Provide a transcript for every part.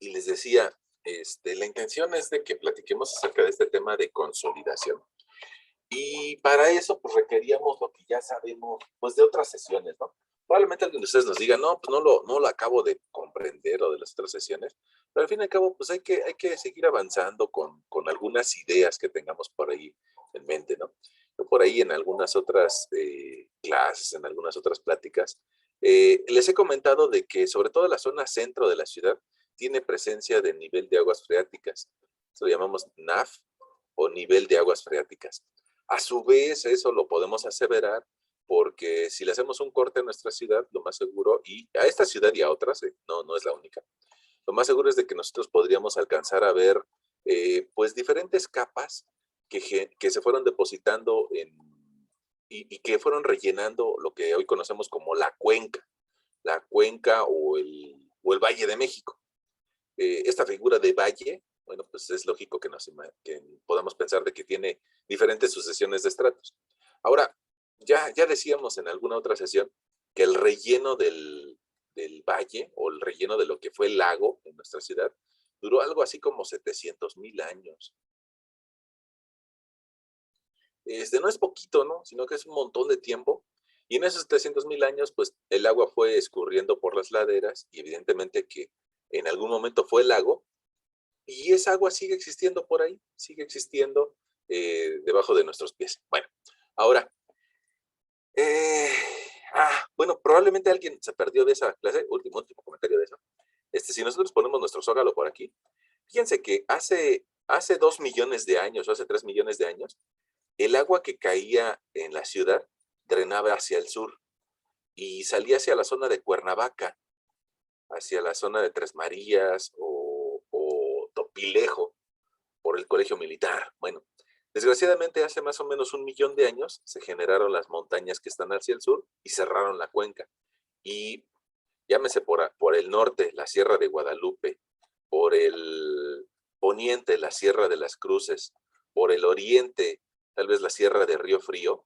y les decía, la intención es de que platiquemos acerca de este tema de consolidación. Y para eso, pues requeríamos lo que ya sabemos, pues de otras sesiones, ¿no? Probablemente alguien de ustedes nos diga, no, pues no lo acabo de comprender o de las otras sesiones, pero al fin y al cabo, pues hay que seguir avanzando con algunas ideas que tengamos por ahí en mente, ¿no? Yo por ahí en algunas otras clases, en algunas otras pláticas, les he comentado de que sobre todo la zona centro de la ciudad tiene presencia de nivel de aguas freáticas. Eso lo llamamos NAF o nivel de aguas freáticas. A su vez, eso lo podemos aseverar porque si le hacemos un corte a nuestra ciudad, lo más seguro, y a esta ciudad y a otras, no es la única, lo más seguro es de que nosotros podríamos alcanzar a ver pues diferentes capas que se fueron depositando y que fueron rellenando lo que hoy conocemos como la cuenca o el Valle de México. Esta figura de valle, bueno, pues es lógico que podamos pensar de que tiene diferentes sucesiones de estratos. Ahora, ya decíamos en alguna otra sesión que el relleno del valle o el relleno de lo que fue el lago en nuestra ciudad duró algo así como 700,000 años. No es poquito, ¿no? Sino que es un montón de tiempo. Y en esos 300,000 años, pues el agua fue escurriendo por las laderas y evidentemente que en algún momento fue el lago y esa agua sigue existiendo por ahí, sigue existiendo debajo de nuestros pies. Bueno, ahora, eh, bueno, probablemente alguien se perdió de esa clase, último comentario de eso. Si nosotros ponemos nuestro zócalo por aquí, fíjense que hace 2 millones de años o hace 3 millones de años, el agua que caía en la ciudad drenaba hacia el sur y salía hacia la zona de Cuernavaca, hacia la zona de Tres Marías o Topilejo, por el colegio militar. Bueno, desgraciadamente hace más o menos 1 millón de años se generaron las montañas que están hacia el sur y cerraron la cuenca. Y llámese por el norte, la Sierra de Guadalupe, por el poniente, la Sierra de las Cruces, por el oriente, tal vez la Sierra de Río Frío,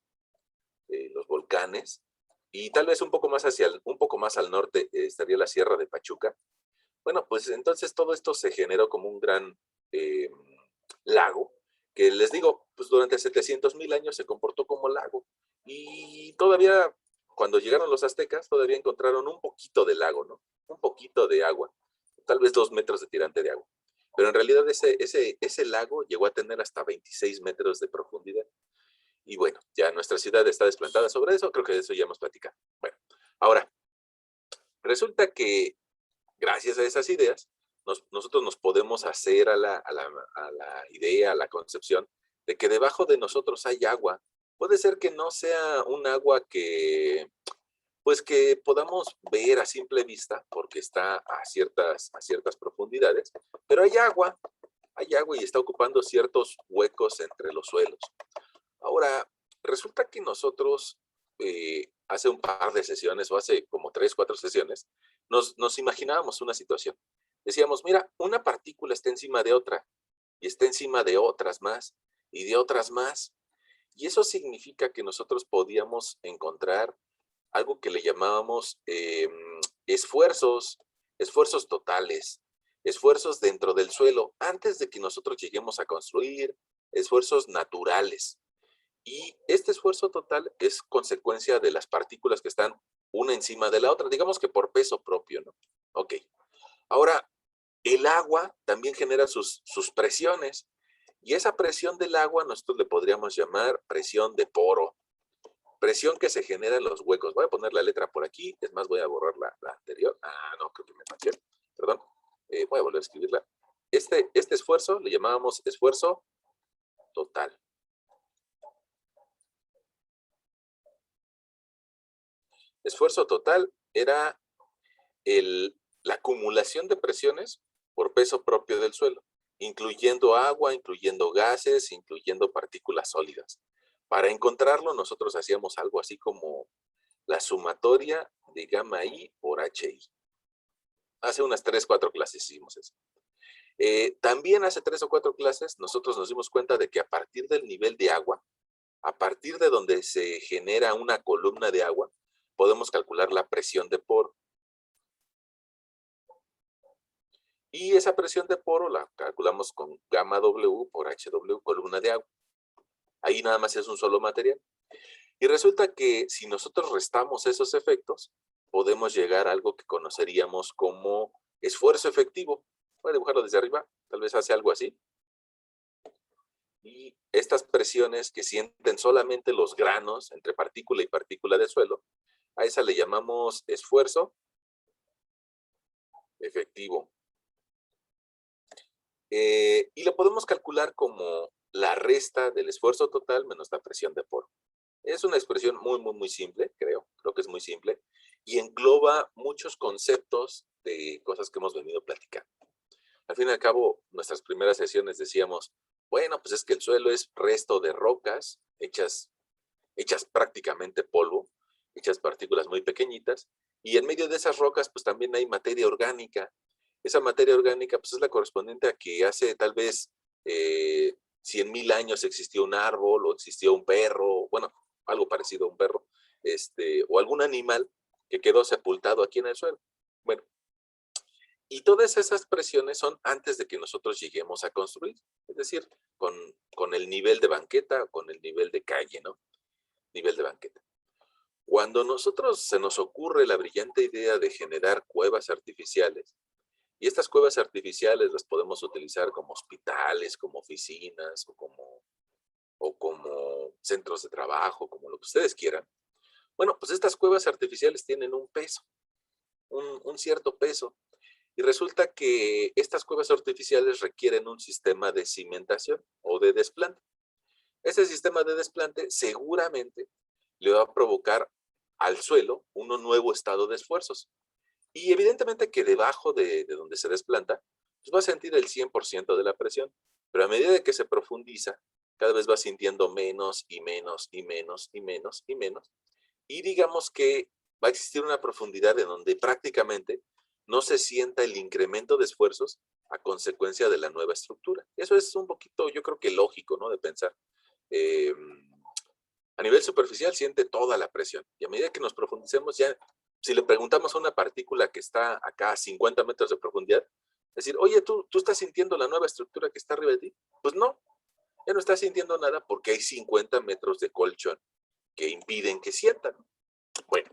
los volcanes, y tal vez un poco más al norte estaría la Sierra de Pachuca. Bueno, pues entonces todo esto se generó como un gran eh, lago, que les digo, pues durante 700,000 años se comportó como lago. Y todavía, cuando llegaron los aztecas, todavía encontraron un poquito de lago, ¿no? Un poquito de agua, tal vez 2 metros de tirante de agua. Pero en realidad ese lago llegó a tener hasta 26 metros de profundidad. Y bueno, ya nuestra ciudad está desplantada sobre eso, creo que de eso ya hemos platicado. Bueno, ahora, resulta que gracias a esas ideas, nosotros nos podemos hacer a la idea, a la concepción de que debajo de nosotros hay agua. Puede ser que no sea un agua pues que podamos ver a simple vista, porque está a ciertas profundidades, pero hay agua y está ocupando ciertos huecos entre los suelos. Ahora, resulta que nosotros hace un par de sesiones o hace como 3, 4 sesiones, nos imaginábamos una situación. Decíamos, mira, una partícula está encima de otra y está encima de otras más y de otras más. Y eso significa que nosotros podíamos encontrar algo que le llamábamos esfuerzos, esfuerzos totales, esfuerzos dentro del suelo, antes de que nosotros lleguemos a construir, esfuerzos naturales. Y este esfuerzo total es consecuencia de las partículas que están una encima de la otra, digamos que por peso propio, ¿no? Ok. Ahora, el agua también genera sus presiones. Y esa presión del agua nosotros le podríamos llamar presión de poro. Presión que se genera en los huecos. Voy a poner la letra por aquí. Es más, voy a borrar la anterior. No, creo que me manché. Perdón. Voy a volver a escribirla. Este esfuerzo le llamábamos esfuerzo total. Esfuerzo total era la acumulación de presiones por peso propio del suelo, incluyendo agua, incluyendo gases, incluyendo partículas sólidas. Para encontrarlo, nosotros hacíamos algo así como la sumatoria de gamma I por HI. Hace unas 3, 4 clases hicimos eso. También hace 3 o 4 clases nosotros nos dimos cuenta de que a partir del nivel de agua, a partir de donde se genera una columna de agua, podemos calcular la presión de poro. Y esa presión de poro la calculamos con gamma W por HW, columna de agua. Ahí nada más es un solo material. Y resulta que si nosotros restamos esos efectos, podemos llegar a algo que conoceríamos como esfuerzo efectivo. Voy a dibujarlo desde arriba, tal vez hace algo así. Y estas presiones que sienten solamente los granos entre partícula y partícula de suelo, a esa le llamamos esfuerzo efectivo. Y lo podemos calcular como la resta del esfuerzo total menos la presión de poro. Es una expresión muy simple, creo que es muy simple, y engloba muchos conceptos de cosas que hemos venido platicando. Al fin y al cabo, nuestras primeras sesiones decíamos, bueno, pues es que el suelo es resto de rocas hechas prácticamente polvo, hechas partículas muy pequeñitas, y en medio de esas rocas pues también hay materia orgánica. Esa materia orgánica pues es la correspondiente a que hace tal vez 100,000 años existió un árbol o existió un perro, bueno, algo parecido a un perro, o algún animal que quedó sepultado aquí en el suelo. Bueno, y todas esas presiones son antes de que nosotros lleguemos a construir, es decir, con el nivel de banqueta, con el nivel de calle, ¿no? Nivel de banqueta. Cuando nosotros se nos ocurre la brillante idea de generar cuevas artificiales, y estas cuevas artificiales las podemos utilizar como hospitales, como oficinas o como centros de trabajo, como lo que ustedes quieran. Bueno, pues estas cuevas artificiales tienen un peso, un cierto peso, y resulta que estas cuevas artificiales requieren un sistema de cimentación o de desplante. Ese sistema de desplante seguramente le va a provocar al suelo un nuevo estado de esfuerzos. Y evidentemente que debajo de donde se desplanta, pues va a sentir el 100% de la presión. Pero a medida que se profundiza, cada vez va sintiendo menos y menos y menos y menos y menos. Y digamos que va a existir una profundidad en donde prácticamente no se sienta el incremento de esfuerzos a consecuencia de la nueva estructura. Eso es un poquito, yo creo que lógico, ¿no? De pensar. Eh, a nivel superficial siente toda la presión. Y a medida que nos profundicemos, ya, si le preguntamos a una partícula que está acá a 50 metros de profundidad, decir, oye, ¿tú estás sintiendo la nueva estructura que está arriba de ti? Pues no, ya no estás sintiendo nada porque hay 50 metros de colchón que impiden que sientan. Bueno,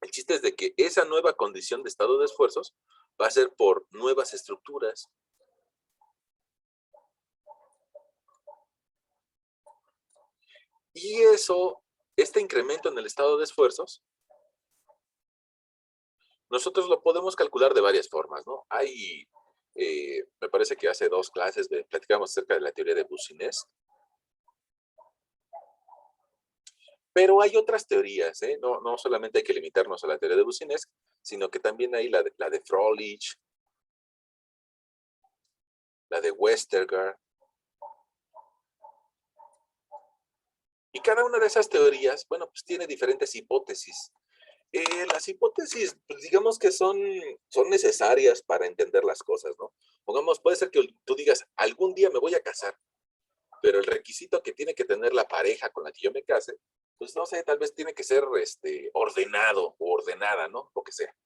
el chiste es de que esa nueva condición de estado de esfuerzos va a ser por nuevas estructuras. Y eso, este incremento en el estado de esfuerzos, nosotros lo podemos calcular de varias formas, ¿no? Me parece que hace 2 clases platicamos acerca de la teoría de Boussinesq, pero hay otras teorías, ¿eh? No solamente hay que limitarnos a la teoría de Boussinesq, sino que también hay la de Froelich, la de Westergaard, y cada una de esas teorías, bueno, pues tiene diferentes hipótesis. Las hipótesis, pues digamos que son necesarias para entender las cosas, ¿no? Pongamos, puede ser que tú digas, algún día me voy a casar, pero el requisito que tiene que tener la pareja con la que yo me case, pues no sé, tal vez tiene que ser ordenado o ordenada, ¿no? Lo que sea.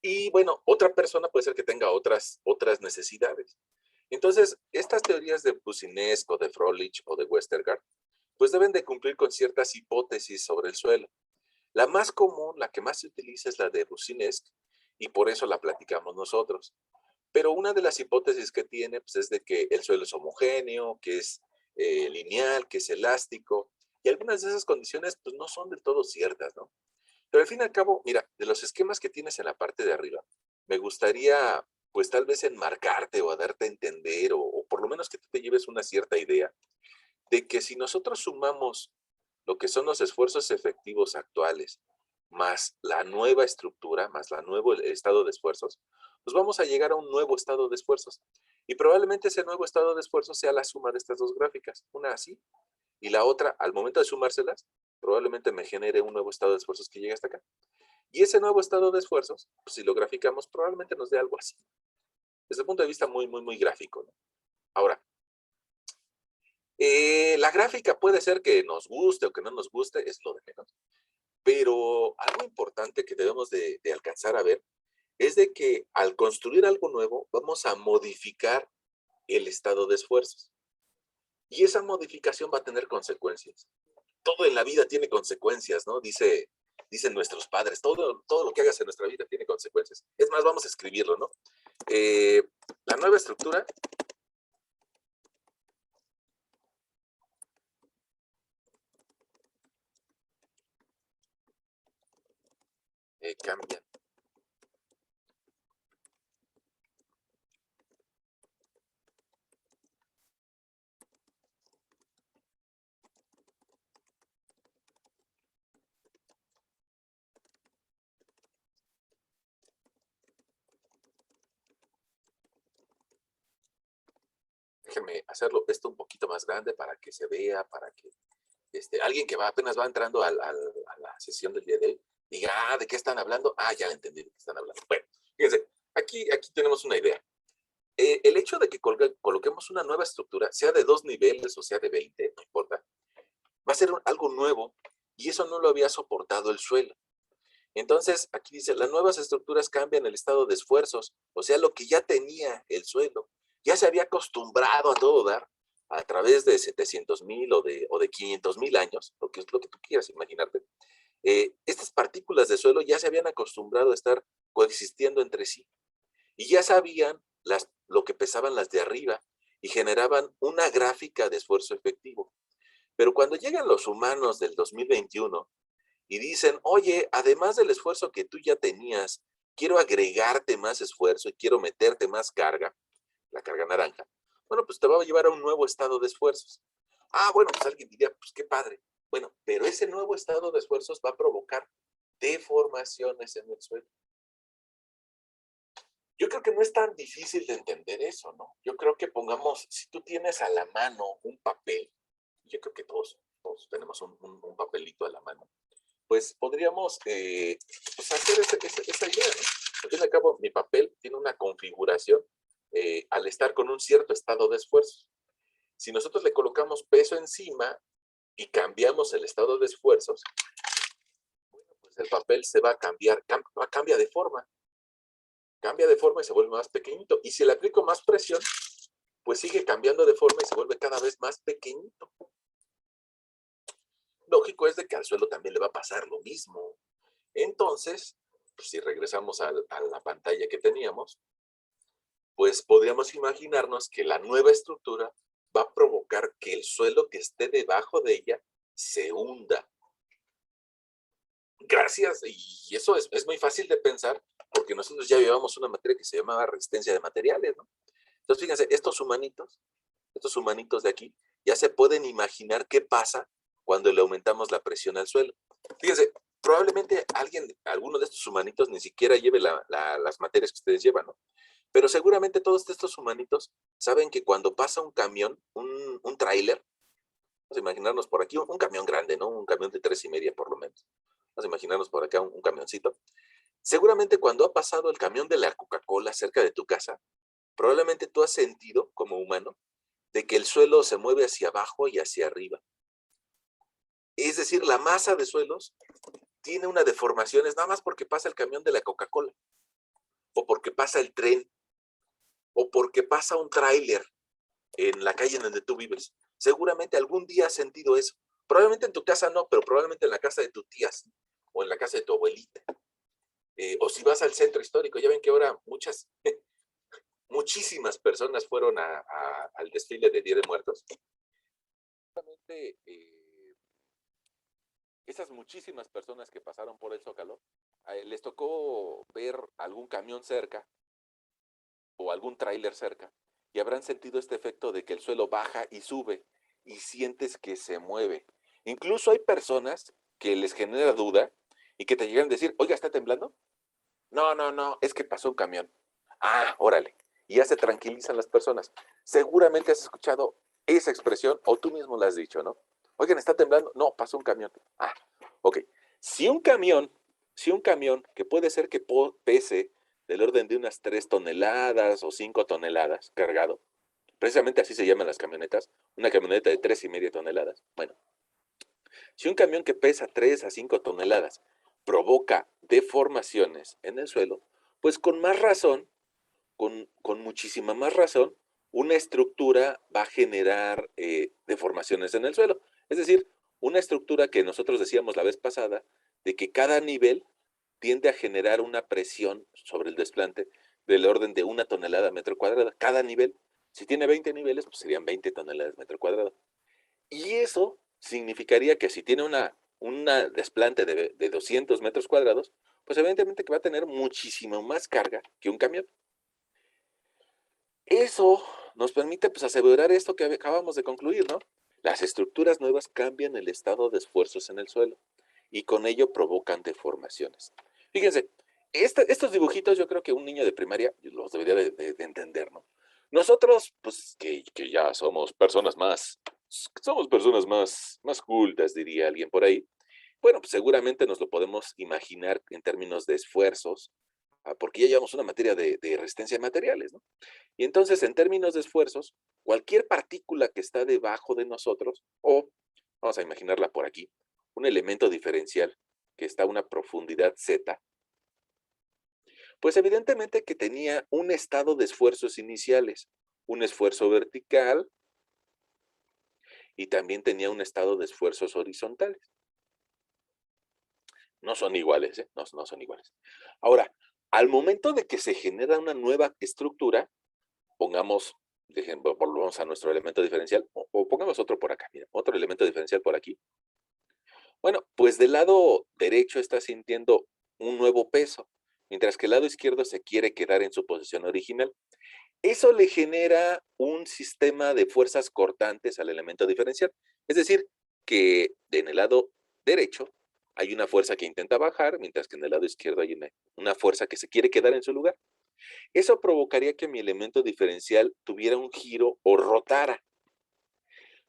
Y bueno, otra persona puede ser que tenga otras necesidades. Entonces, estas teorías de Boussinesq o de Froelich o de Westergaard, pues deben de cumplir con ciertas hipótesis sobre el suelo. La más común, la que más se utiliza es la de Boussinesq y por eso la platicamos nosotros. Pero una de las hipótesis que tiene pues, es de que el suelo es homogéneo, que es lineal, que es elástico, y algunas de esas condiciones pues no son del todo ciertas, ¿no? Pero al fin y al cabo, mira, de los esquemas que tienes en la parte de arriba, me gustaría pues tal vez enmarcarte o a darte a entender o por lo menos que tú te lleves una cierta idea de que si nosotros sumamos lo que son los esfuerzos efectivos actuales, más la nueva estructura, más la nuevo estado de esfuerzos, pues vamos a llegar a un nuevo estado de esfuerzos. Y probablemente ese nuevo estado de esfuerzos sea la suma de estas dos gráficas, una así, y la otra, al momento de sumárselas, probablemente me genere un nuevo estado de esfuerzos que llegue hasta acá. Y ese nuevo estado de esfuerzos, pues si lo graficamos, probablemente nos dé algo así. Desde el punto de vista muy gráfico, ¿no? Ahora, la gráfica puede ser que nos guste o que no nos guste, es lo de menos. Pero algo importante que debemos de alcanzar a ver es de que al construir algo nuevo, vamos a modificar el estado de esfuerzos. Y esa modificación va a tener consecuencias. Todo en la vida tiene consecuencias, ¿no? Dicen nuestros padres, todo lo que hagas en nuestra vida tiene consecuencias. Es más, vamos a escribirlo, ¿no? La nueva estructura cambia. Déjenme hacerlo esto un poquito más grande para que se vea, para que alguien que apenas va entrando a la sesión del día de hoy diga, ¿de qué están hablando? Ya le entendí de qué están hablando. Bueno, fíjense, aquí tenemos una idea. El hecho de que coloquemos una nueva estructura, sea de 2 niveles o sea de 20, no importa, va a ser algo nuevo y eso no lo había soportado el suelo. Entonces, aquí dice, las nuevas estructuras cambian el estado de esfuerzos, o sea, lo que ya tenía el suelo, ya se había acostumbrado a todo dar a través de 700,000 o de 500,000 años, lo que es lo que tú quieras imaginarte. Estas partículas de suelo ya se habían acostumbrado a estar coexistiendo entre sí y ya sabían lo que pesaban las de arriba y generaban una gráfica de esfuerzo efectivo. Pero cuando llegan los humanos del 2021 y dicen, oye, además del esfuerzo que tú ya tenías, quiero agregarte más esfuerzo y quiero meterte más carga, la carga naranja, bueno, pues te va a llevar a un nuevo estado de esfuerzos. Bueno, pues alguien diría, pues qué padre. Bueno, pero ese nuevo estado de esfuerzos va a provocar deformaciones en el suelo. Yo creo que no es tan difícil de entender eso, ¿no? Yo creo que pongamos, si tú tienes a la mano un papel, yo creo que todos tenemos un papelito a la mano, pues podríamos pues hacer esa idea, ¿no? Al fin y al cabo, mi papel tiene una configuración al estar con un cierto estado de esfuerzo. Si nosotros le colocamos peso encima y cambiamos el estado de esfuerzos, bueno, pues el papel se va a cambiar, cambia de forma y se vuelve más pequeñito. Y si le aplico más presión, pues sigue cambiando de forma y se vuelve cada vez más pequeñito. Lógico es de que al suelo también le va a pasar lo mismo. Entonces, pues si regresamos a la pantalla que teníamos, pues podríamos imaginarnos que la nueva estructura va a provocar que el suelo que esté debajo de ella se hunda. Gracias, y eso es muy fácil de pensar porque nosotros ya llevamos una materia que se llamaba resistencia de materiales, ¿no? Entonces, fíjense, estos humanitos de aquí, ya se pueden imaginar qué pasa cuando le aumentamos la presión al suelo. Fíjense, probablemente alguno de estos humanitos ni siquiera lleve las materias que ustedes llevan, ¿no? Pero seguramente todos estos humanitos saben que cuando pasa un camión, un tráiler, vamos a imaginarnos por aquí un camión grande, ¿no? Un camión de 3,5 por lo menos. Vamos a imaginarnos por acá un camioncito. Seguramente cuando ha pasado el camión de la Coca-Cola cerca de tu casa, probablemente tú has sentido como humano de que el suelo se mueve hacia abajo y hacia arriba. Es decir, la masa de suelos tiene una deformación, es nada más porque pasa el camión de la Coca-Cola, o porque pasa el tren, o porque pasa un tráiler en la calle en donde tú vives. Seguramente algún día has sentido eso. Probablemente en tu casa no, pero probablemente en la casa de tus tías o en la casa de tu abuelita. O si vas al centro histórico, ya ven que ahora muchísimas personas fueron al desfile de Día de Muertos. Seguramente esas muchísimas personas que pasaron por el Zócalo, les tocó ver algún camión cerca o algún tráiler cerca y habrán sentido este efecto de que el suelo baja y sube y sientes que se mueve. Incluso hay personas que les genera duda y que te llegan a decir, oiga, ¿está temblando? No, no, no, es que pasó un camión. Órale. Y ya se tranquilizan las personas. Seguramente has escuchado esa expresión o tú mismo la has dicho, ¿no? Oigan, ¿está temblando? No, pasó un camión. Ok. Si un camión, que puede ser que pese del orden de unas 3 toneladas o 5 toneladas cargado, precisamente así se llaman las camionetas, una camioneta de 3,5 toneladas. Bueno, si un camión que pesa 3 a 5 toneladas provoca deformaciones en el suelo, Pues con más razón, con muchísima más razón, una estructura va a generar deformaciones en el suelo. Es decir, una estructura que nosotros decíamos la vez pasada, de que cada nivel tiende a generar una presión sobre el desplante del orden de 1 tonelada metro cuadrado. Cada nivel, si tiene 20 niveles, pues serían 20 toneladas metro cuadrado. Y eso significaría que si tiene una desplante de 200 metros cuadrados, pues evidentemente que va a tener muchísimo más carga que un camión. Eso nos permite pues asegurar esto que acabamos de concluir, ¿no? Las estructuras nuevas cambian el estado de esfuerzos en el suelo y con ello provocan deformaciones. Fíjense, estos dibujitos yo creo que un niño de primaria los debería de entender, ¿no? Nosotros, pues que ya somos personas más cultas, diría alguien por ahí. Bueno, pues seguramente nos lo podemos imaginar en términos de esfuerzos, porque ya llevamos una materia de resistencia de materiales, ¿no? Y entonces, en términos de esfuerzos, cualquier partícula que está debajo de nosotros, o vamos a imaginarla por aquí, un elemento diferencial que está a una profundidad z, pues evidentemente que tenía un estado de esfuerzos iniciales, un esfuerzo vertical y también tenía un estado de esfuerzos horizontales. No son iguales, ¿eh? No son iguales. Ahora, al momento de que se genera una nueva estructura, pongamos, volvamos a nuestro elemento diferencial, o pongamos otro por acá, mira, otro elemento diferencial por aquí. Bueno, pues del lado derecho está sintiendo un nuevo peso, mientras que el lado izquierdo se quiere quedar en su posición original. Eso le genera un sistema de fuerzas cortantes al elemento diferencial. Es decir, que en el lado derecho hay una fuerza que intenta bajar, mientras que en el lado izquierdo hay una fuerza que se quiere quedar en su lugar. Eso provocaría que mi elemento diferencial tuviera un giro o rotara.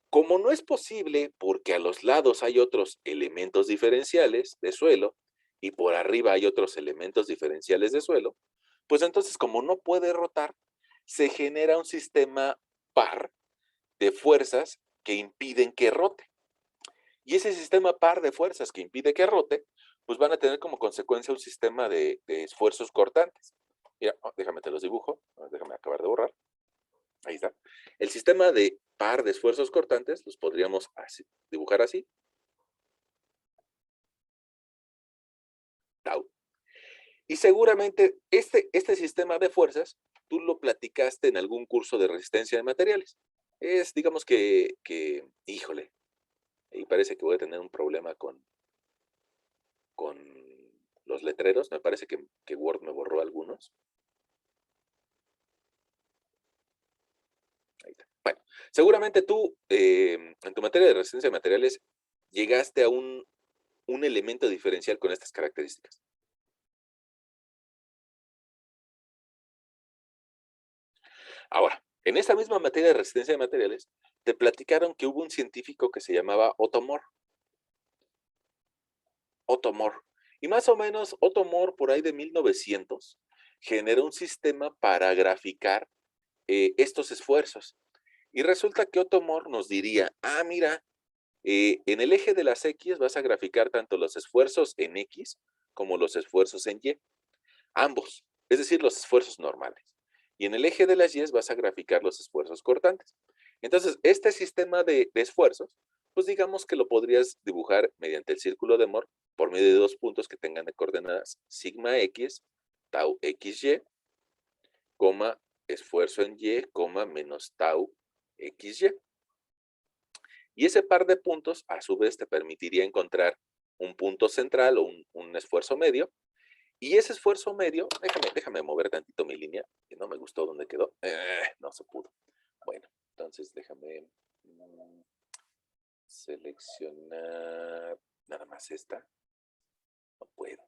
Como no es posible porque a los lados hay otros elementos diferenciales de suelo y por arriba hay otros elementos diferenciales de suelo, pues entonces como no puede rotar, se genera un sistema par de fuerzas que impiden que rote. Y ese sistema par de fuerzas que impide que rote, pues van a tener como consecuencia un sistema de esfuerzos cortantes. Mira, déjame te los dibujo, déjame acabar de borrar. Ahí está. El sistema de par de esfuerzos cortantes los podríamos dibujar así. Tau. Y seguramente este sistema de fuerzas, tú lo platicaste en algún curso de resistencia de materiales. Es, digamos híjole, y parece que voy a tener un problema con los letreros. Me parece que Word me borró algunos. Ahí está. Bueno, seguramente tú, en tu materia de resistencia de materiales, llegaste a un elemento diferencial con estas características. Ahora, en esa misma materia de resistencia de materiales, te platicaron que hubo un científico que se llamaba Otto Moore. Otto Moore. Y más o menos Otto Moore, por ahí de 1900, generó un sistema para graficar estos esfuerzos. Y resulta que Otto Moore nos diría, mira, en el eje de las X vas a graficar tanto los esfuerzos en X como los esfuerzos en Y. Ambos, es decir, los esfuerzos normales. Y en el eje de las Y vas a graficar los esfuerzos cortantes. Entonces, este sistema de esfuerzos, pues digamos que lo podrías dibujar mediante el círculo de Moore por medio de dos puntos que tengan de coordenadas sigma X, tau XY, coma, esfuerzo en Y, coma, menos tau XY. Y ese par de puntos, a su vez, te permitiría encontrar un punto central o un esfuerzo medio. Y ese esfuerzo medio, déjame mover tantito mi línea, que no me gustó dónde quedó. No se pudo. Bueno, entonces déjame seleccionar nada más esta. No puedo.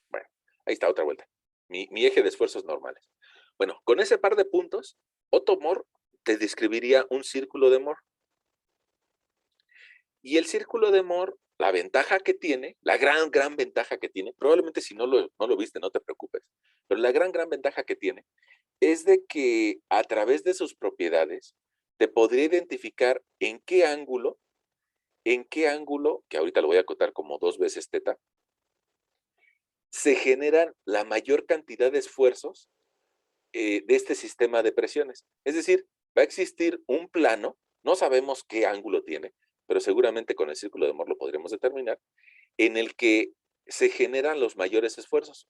Bueno, ahí está otra vuelta. Mi eje de esfuerzos normales. Bueno, con ese par de puntos, Otto Moore te describiría un círculo de Moore. Y el círculo de Moore, la ventaja que tiene, la gran ventaja que tiene, probablemente si no lo viste, no te preocupes, pero la gran ventaja que tiene es de que a través de sus propiedades te podría identificar en qué ángulo en qué ángulo, que ahorita lo voy a acotar como 2 veces teta, se generan la mayor cantidad de esfuerzos de este sistema de presiones. Es decir, va a existir un plano, no sabemos qué ángulo tiene, pero seguramente con el círculo de Mohr lo podremos determinar, en el que se generan los mayores esfuerzos.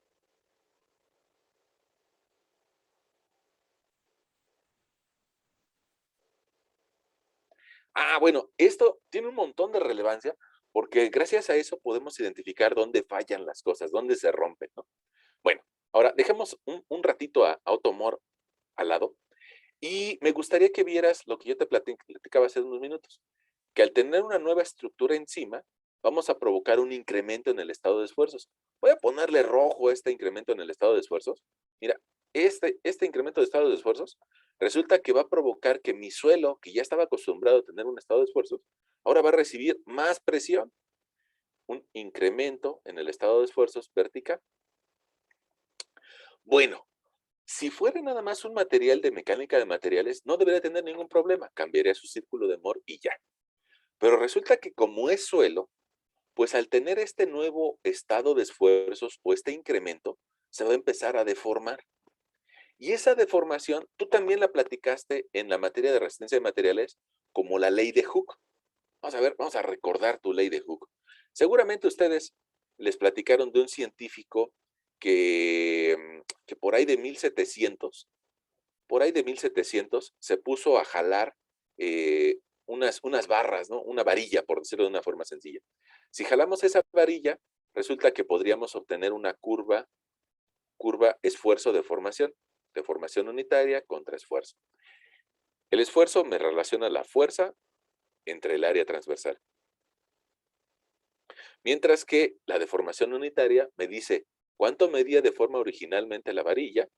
Bueno, esto tiene un montón de relevancia porque gracias a eso podemos identificar dónde fallan las cosas, dónde se rompen, ¿no? Bueno, ahora dejemos un ratito a Otto Mohr al lado y me gustaría que vieras lo que yo te platicaba hace unos minutos, que al tener una nueva estructura encima, vamos a provocar un incremento en el estado de esfuerzos. Voy a ponerle rojo a este incremento en el estado de esfuerzos. Mira, este incremento de estado de esfuerzos resulta que va a provocar que mi suelo, que ya estaba acostumbrado a tener un estado de esfuerzos, ahora va a recibir más presión, un incremento en el estado de esfuerzos vertical. Bueno, si fuera nada más un material de mecánica de materiales, no debería tener ningún problema. Cambiaría su círculo de Mohr y ya. Pero resulta que como es suelo, pues al tener este nuevo estado de esfuerzos o este incremento, se va a empezar a deformar. Y esa deformación, tú también la platicaste en la materia de resistencia de materiales como la ley de Hooke. Vamos a ver, vamos a recordar tu ley de Hooke. Seguramente ustedes les platicaron de un científico que por ahí de 1700 se puso a jalar unas barras, ¿no? Una varilla, por decirlo de una forma sencilla. Si jalamos esa varilla, resulta que podríamos obtener una curva esfuerzo-deformación unitaria contra esfuerzo. El esfuerzo me relaciona la fuerza entre el área transversal, mientras que la deformación unitaria me dice cuánto medía de forma originalmente la varilla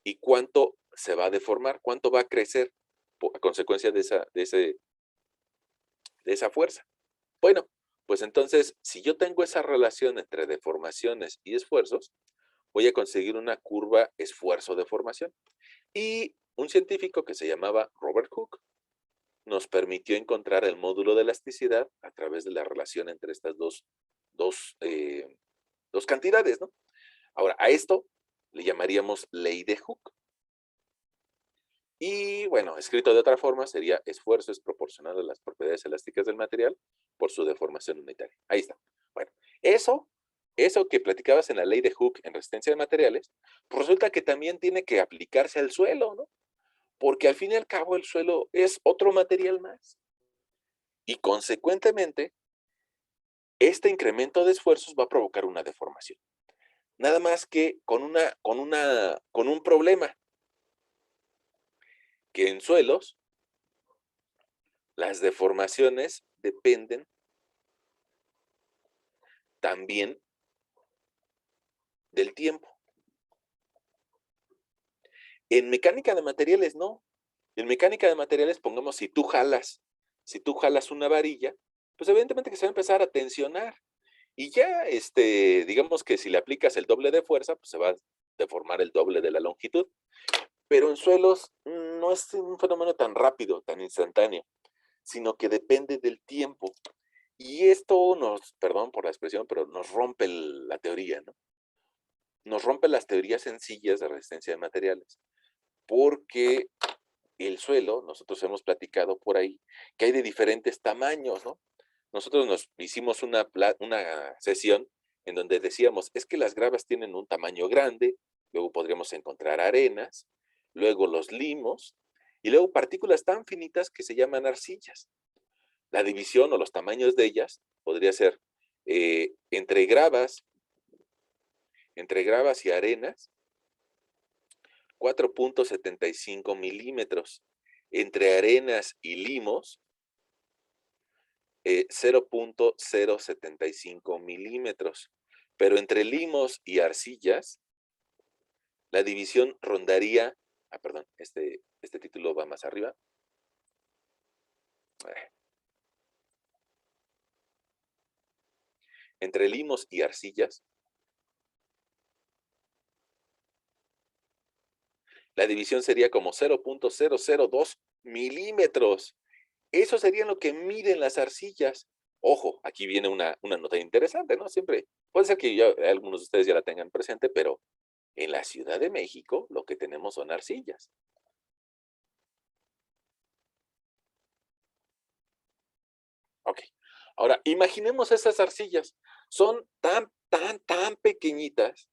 y cuánto se va a deformar, cuánto va a crecer a consecuencia de esa fuerza. Bueno, pues entonces, si yo tengo esa relación entre deformaciones y esfuerzos, voy a conseguir una curva esfuerzo-deformación. Y un científico que se llamaba Robert Hooke nos permitió encontrar el módulo de elasticidad a través de la relación entre estas dos, eh, dos cantidades, ¿no? Ahora, a esto le llamaríamos ley de Hooke. Y bueno, escrito de otra forma, sería esfuerzo es proporcional a las propiedades elásticas del material por su deformación unitaria. Ahí está. Bueno, eso que platicabas en la ley de Hooke en resistencia de materiales, pues resulta que también tiene que aplicarse al suelo, ¿no? Porque al fin y al cabo el suelo es otro material más. Y consecuentemente, este incremento de esfuerzos va a provocar una deformación. Nada más que con un problema, que en suelos las deformaciones dependen también del tiempo. En mecánica de materiales no. En mecánica de materiales, pongamos, si tú jalas una varilla, pues evidentemente que se va a empezar a tensionar. Y ya, digamos que si le aplicas el doble de fuerza, pues se va a deformar el doble de la longitud. Pero en suelos no es un fenómeno tan rápido, tan instantáneo, sino que depende del tiempo. Y esto perdón por la expresión, pero nos rompe la teoría, ¿no? Nos rompe las teorías sencillas de resistencia de materiales, porque el suelo, nosotros hemos platicado por ahí, que hay de diferentes tamaños, ¿no? Nosotros nos hicimos una sesión en donde decíamos, es que las gravas tienen un tamaño grande, luego podríamos encontrar arenas, luego los limos, y luego partículas tan finitas que se llaman arcillas. La división o los tamaños de ellas podría ser entre gravas y arenas, 4.75 milímetros. Entre arenas y limos, 0.075 milímetros. Pero entre limos y arcillas, la división rondaría, perdón, este título va más arriba. Entre limos y arcillas, la división sería como 0.002 milímetros. Eso sería lo que miden las arcillas. Ojo, aquí viene una nota interesante, ¿no? Siempre, puede ser que algunos de ustedes ya la tengan presente, pero en la Ciudad de México lo que tenemos son arcillas. Ok. Ahora, imaginemos esas arcillas. Son tan pequeñitas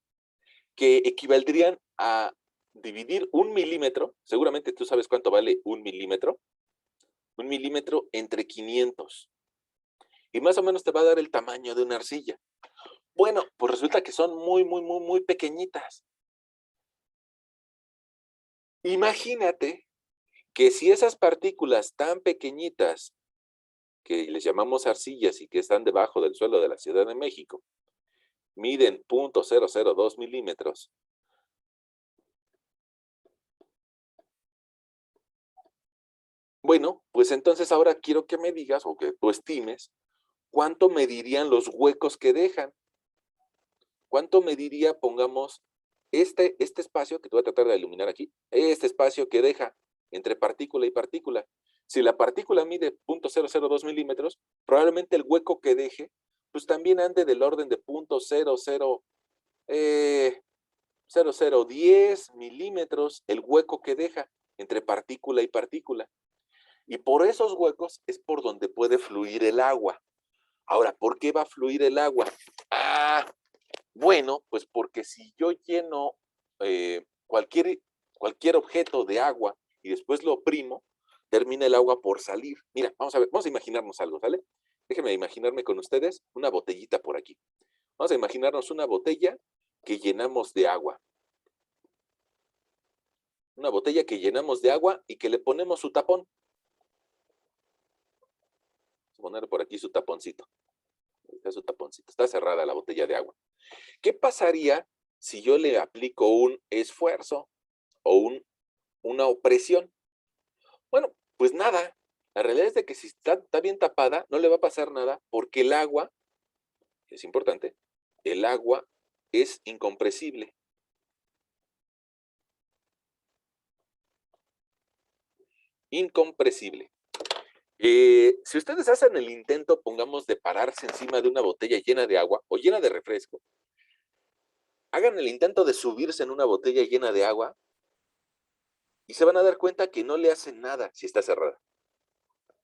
que equivaldrían a dividir 1 milímetro. Seguramente tú sabes cuánto vale 1 milímetro. 1 milímetro entre 500. Y más o menos te va a dar el tamaño de una arcilla. Bueno, pues resulta que son muy pequeñitas. Imagínate que si esas partículas tan pequeñitas, que les llamamos arcillas y que están debajo del suelo de la Ciudad de México, miden 0.002 milímetros, bueno, pues entonces ahora quiero que me digas o que tú estimes cuánto medirían los huecos que dejan. ¿Cuánto mediría, pongamos, este espacio que te voy a tratar de iluminar aquí, este espacio que deja entre partícula y partícula? Si la partícula mide 0.002 milímetros, probablemente el hueco que deje, pues también ande del orden de 0.0010 milímetros, el hueco que deja entre partícula y partícula. Y por esos huecos es por donde puede fluir el agua. Ahora, ¿por qué va a fluir el agua? Bueno, pues porque si yo lleno cualquier objeto de agua y después lo oprimo, termina el agua por salir. Mira, vamos a ver, vamos a imaginarnos algo, ¿sale? Déjenme imaginarme con ustedes una botellita por aquí. Vamos a imaginarnos una botella que llenamos de agua. Una botella que llenamos de agua y que le ponemos su tapón. Vamos a poner por aquí su taponcito. Está su taponcito. Está cerrada la botella de agua. ¿Qué pasaría si yo le aplico un esfuerzo o una opresión? Bueno, pues nada. La realidad es de que si está bien tapada, no le va a pasar nada porque el agua, es importante, el agua es incompresible. Incompresible. Si ustedes hacen el intento, pongamos, de pararse encima de una botella llena de agua o llena de refresco, hagan el intento de subirse en una botella llena de agua y se van a dar cuenta que no le hacen nada si está cerrada.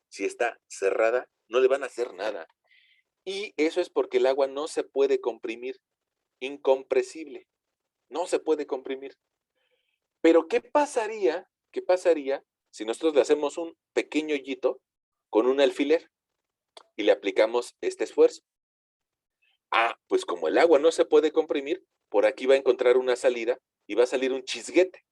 Si está cerrada, no le van a hacer nada. Y eso es porque el agua no se puede comprimir, incompresible, no se puede comprimir. Pero qué pasaría si nosotros le hacemos un pequeño hoyito con un alfiler y le aplicamos este esfuerzo? Pues como el agua no se puede comprimir, por aquí va a encontrar una salida y va a salir un chisguete.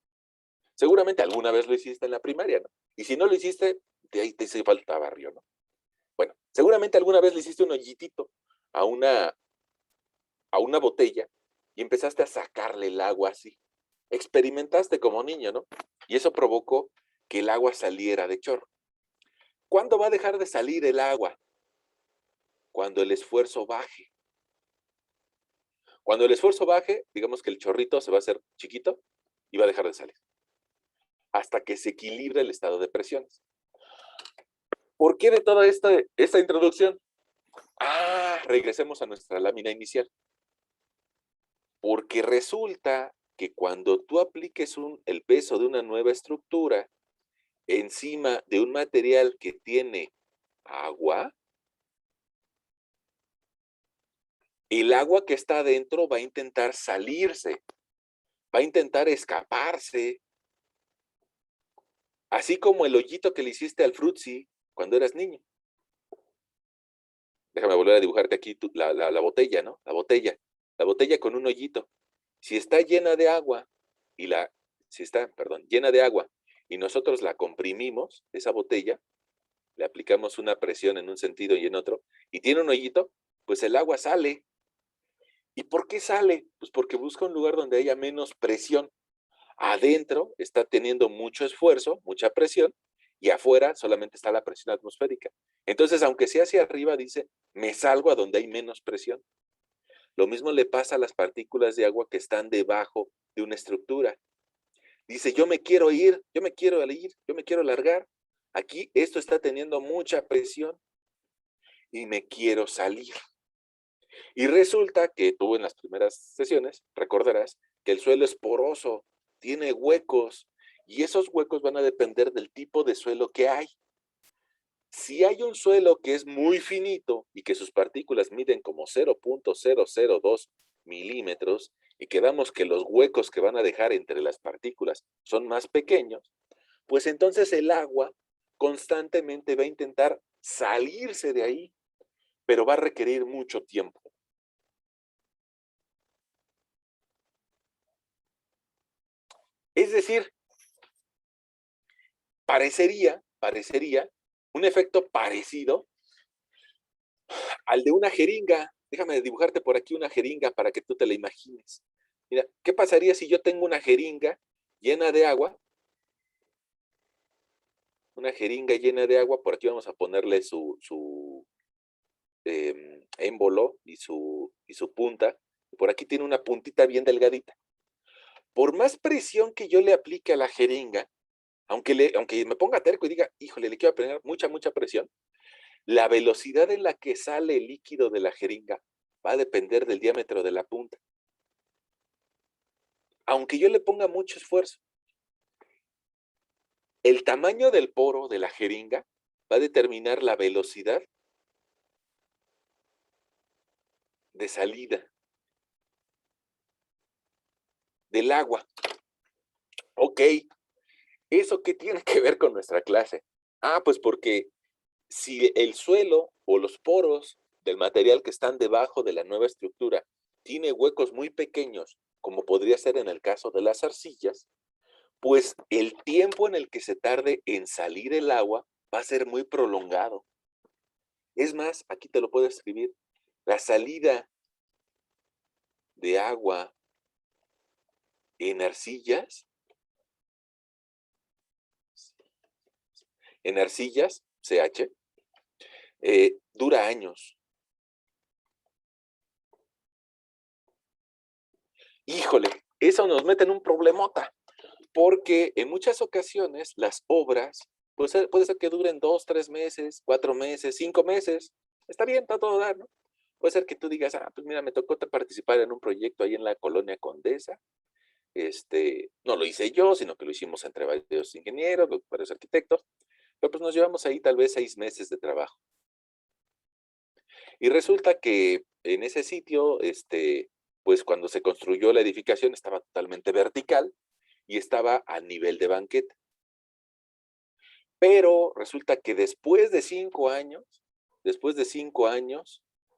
Seguramente alguna vez lo hiciste en la primaria, ¿no? Y si no lo hiciste, de ahí te hace falta barrio, ¿no? Bueno, seguramente alguna vez le hiciste un hoyitito a una botella y empezaste a sacarle el agua así. Experimentaste como niño, ¿no? Y eso provocó que el agua saliera de chorro. ¿Cuándo va a dejar de salir el agua? Cuando el esfuerzo baje. Cuando el esfuerzo baje, digamos que el chorrito se va a hacer chiquito y va a dejar de salir. Hasta que se equilibre el estado de presiones. ¿Por qué de toda esta introducción? Regresemos a nuestra lámina inicial. Porque resulta que cuando tú apliques el peso de una nueva estructura encima de un material que tiene agua, el agua que está adentro va a intentar salirse, va a intentar escaparse, así como el hoyito que le hiciste al frutzi cuando eras niño. Déjame volver a dibujarte aquí la botella, ¿no? La botella con un hoyito. Si está llena de agua llena de agua y nosotros la comprimimos, esa botella, le aplicamos una presión en un sentido y en otro, y tiene un hoyito, pues el agua sale. ¿Y por qué sale? Pues porque busca un lugar donde haya menos presión. Adentro está teniendo mucho esfuerzo, mucha presión, y afuera solamente está la presión atmosférica. Entonces, aunque sea hacia arriba, dice, me salgo a donde hay menos presión. Lo mismo le pasa a las partículas de agua que están debajo de una estructura. Dice, yo me quiero ir, yo me quiero largar. Aquí esto está teniendo mucha presión. y me quiero salir. Y resulta que tú en las primeras sesiones recordarás que el suelo es poroso, tiene huecos, y esos huecos van a depender del tipo de suelo que hay. Si hay un suelo que es muy finito y que sus partículas miden como 0.002 milímetros y quedamos que los huecos que van a dejar entre las partículas son más pequeños, pues entonces el agua constantemente va a intentar salirse de ahí, pero va a requerir mucho tiempo. Es decir, parecería un efecto parecido al de una jeringa. Déjame dibujarte por aquí una jeringa para que tú te la imagines. Mira, ¿qué pasaría si yo tengo una jeringa llena de agua? Una jeringa llena de agua, por aquí vamos a ponerle su émbolo y su punta. Por aquí tiene una puntita bien delgadita. Por más presión que yo le aplique a la jeringa, aunque me ponga terco y diga, híjole, le quiero poner mucha presión, la velocidad en la que sale el líquido de la jeringa va a depender del diámetro de la punta. Aunque yo le ponga mucho esfuerzo, el tamaño del poro de la jeringa va a determinar la velocidad de salida del agua. Ok, ¿eso qué tiene que ver con nuestra clase? Pues porque si el suelo o los poros del material que están debajo de la nueva estructura tiene huecos muy pequeños, como podría ser en el caso de las arcillas, pues el tiempo en el que se tarde en salir el agua va a ser muy prolongado. Es más, aquí te lo puedo escribir, la salida de agua en arcillas, CH, dura años. Híjole, eso nos mete en un problemota, porque en muchas ocasiones las obras, pues puede ser que duren 2, 3 meses, 4 meses, 5 meses. Está bien, está todo dar, ¿no? Puede ser que tú digas, pues mira, me tocó participar en un proyecto ahí en la Colonia Condesa. No lo hice yo, sino que lo hicimos entre varios ingenieros, varios arquitectos, pero pues nos llevamos ahí tal vez 6 meses de trabajo. Y resulta que en ese sitio, pues cuando se construyó la edificación estaba totalmente vertical y estaba a nivel de banqueta. Pero resulta que después de 5 años,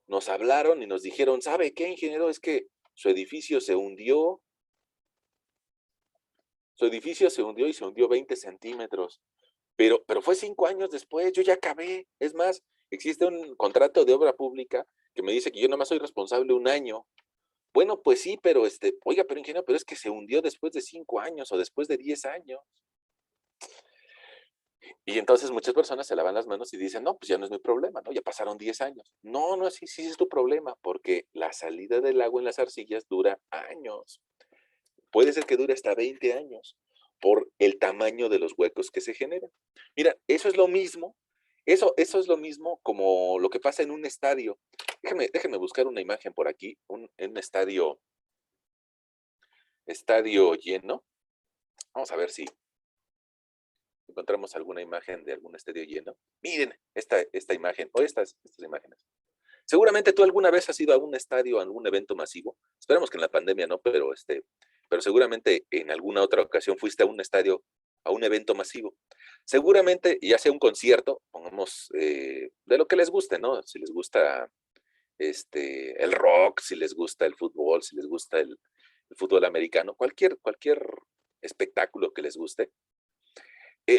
nos hablaron y nos dijeron, ¿sabe qué, ingeniero? Es que su edificio se hundió. Su edificio se hundió y se hundió 20 centímetros. Pero fue 5 años después, yo ya acabé. Es más, existe un contrato de obra pública que me dice que yo nomás soy responsable 1 año. Bueno, pues sí, pero oiga, pero ingeniero, pero es que se hundió después de 5 años o después de 10 años. Y entonces muchas personas se lavan las manos y dicen, no, pues ya no es mi problema, ¿no? Ya pasaron 10 años. No, no, sí es tu problema, porque la salida del agua en las arcillas dura años. Puede ser que dure hasta 20 años por el tamaño de los huecos que se generan. Mira, eso es lo mismo, eso es lo mismo como lo que pasa en un estadio. Déjame buscar una imagen por aquí, en un estadio lleno. Vamos a ver si encontramos alguna imagen de algún estadio lleno. Miren esta imagen o estas imágenes. Seguramente tú alguna vez has ido a un estadio, a algún evento masivo. Esperemos que en la pandemia no, pero seguramente en alguna otra ocasión fuiste a un estadio, a un evento masivo. Seguramente, ya sea un concierto, pongamos, de lo que les guste, ¿no? Si les gusta el rock, si les gusta el fútbol, si les gusta el fútbol americano, cualquier espectáculo que les guste.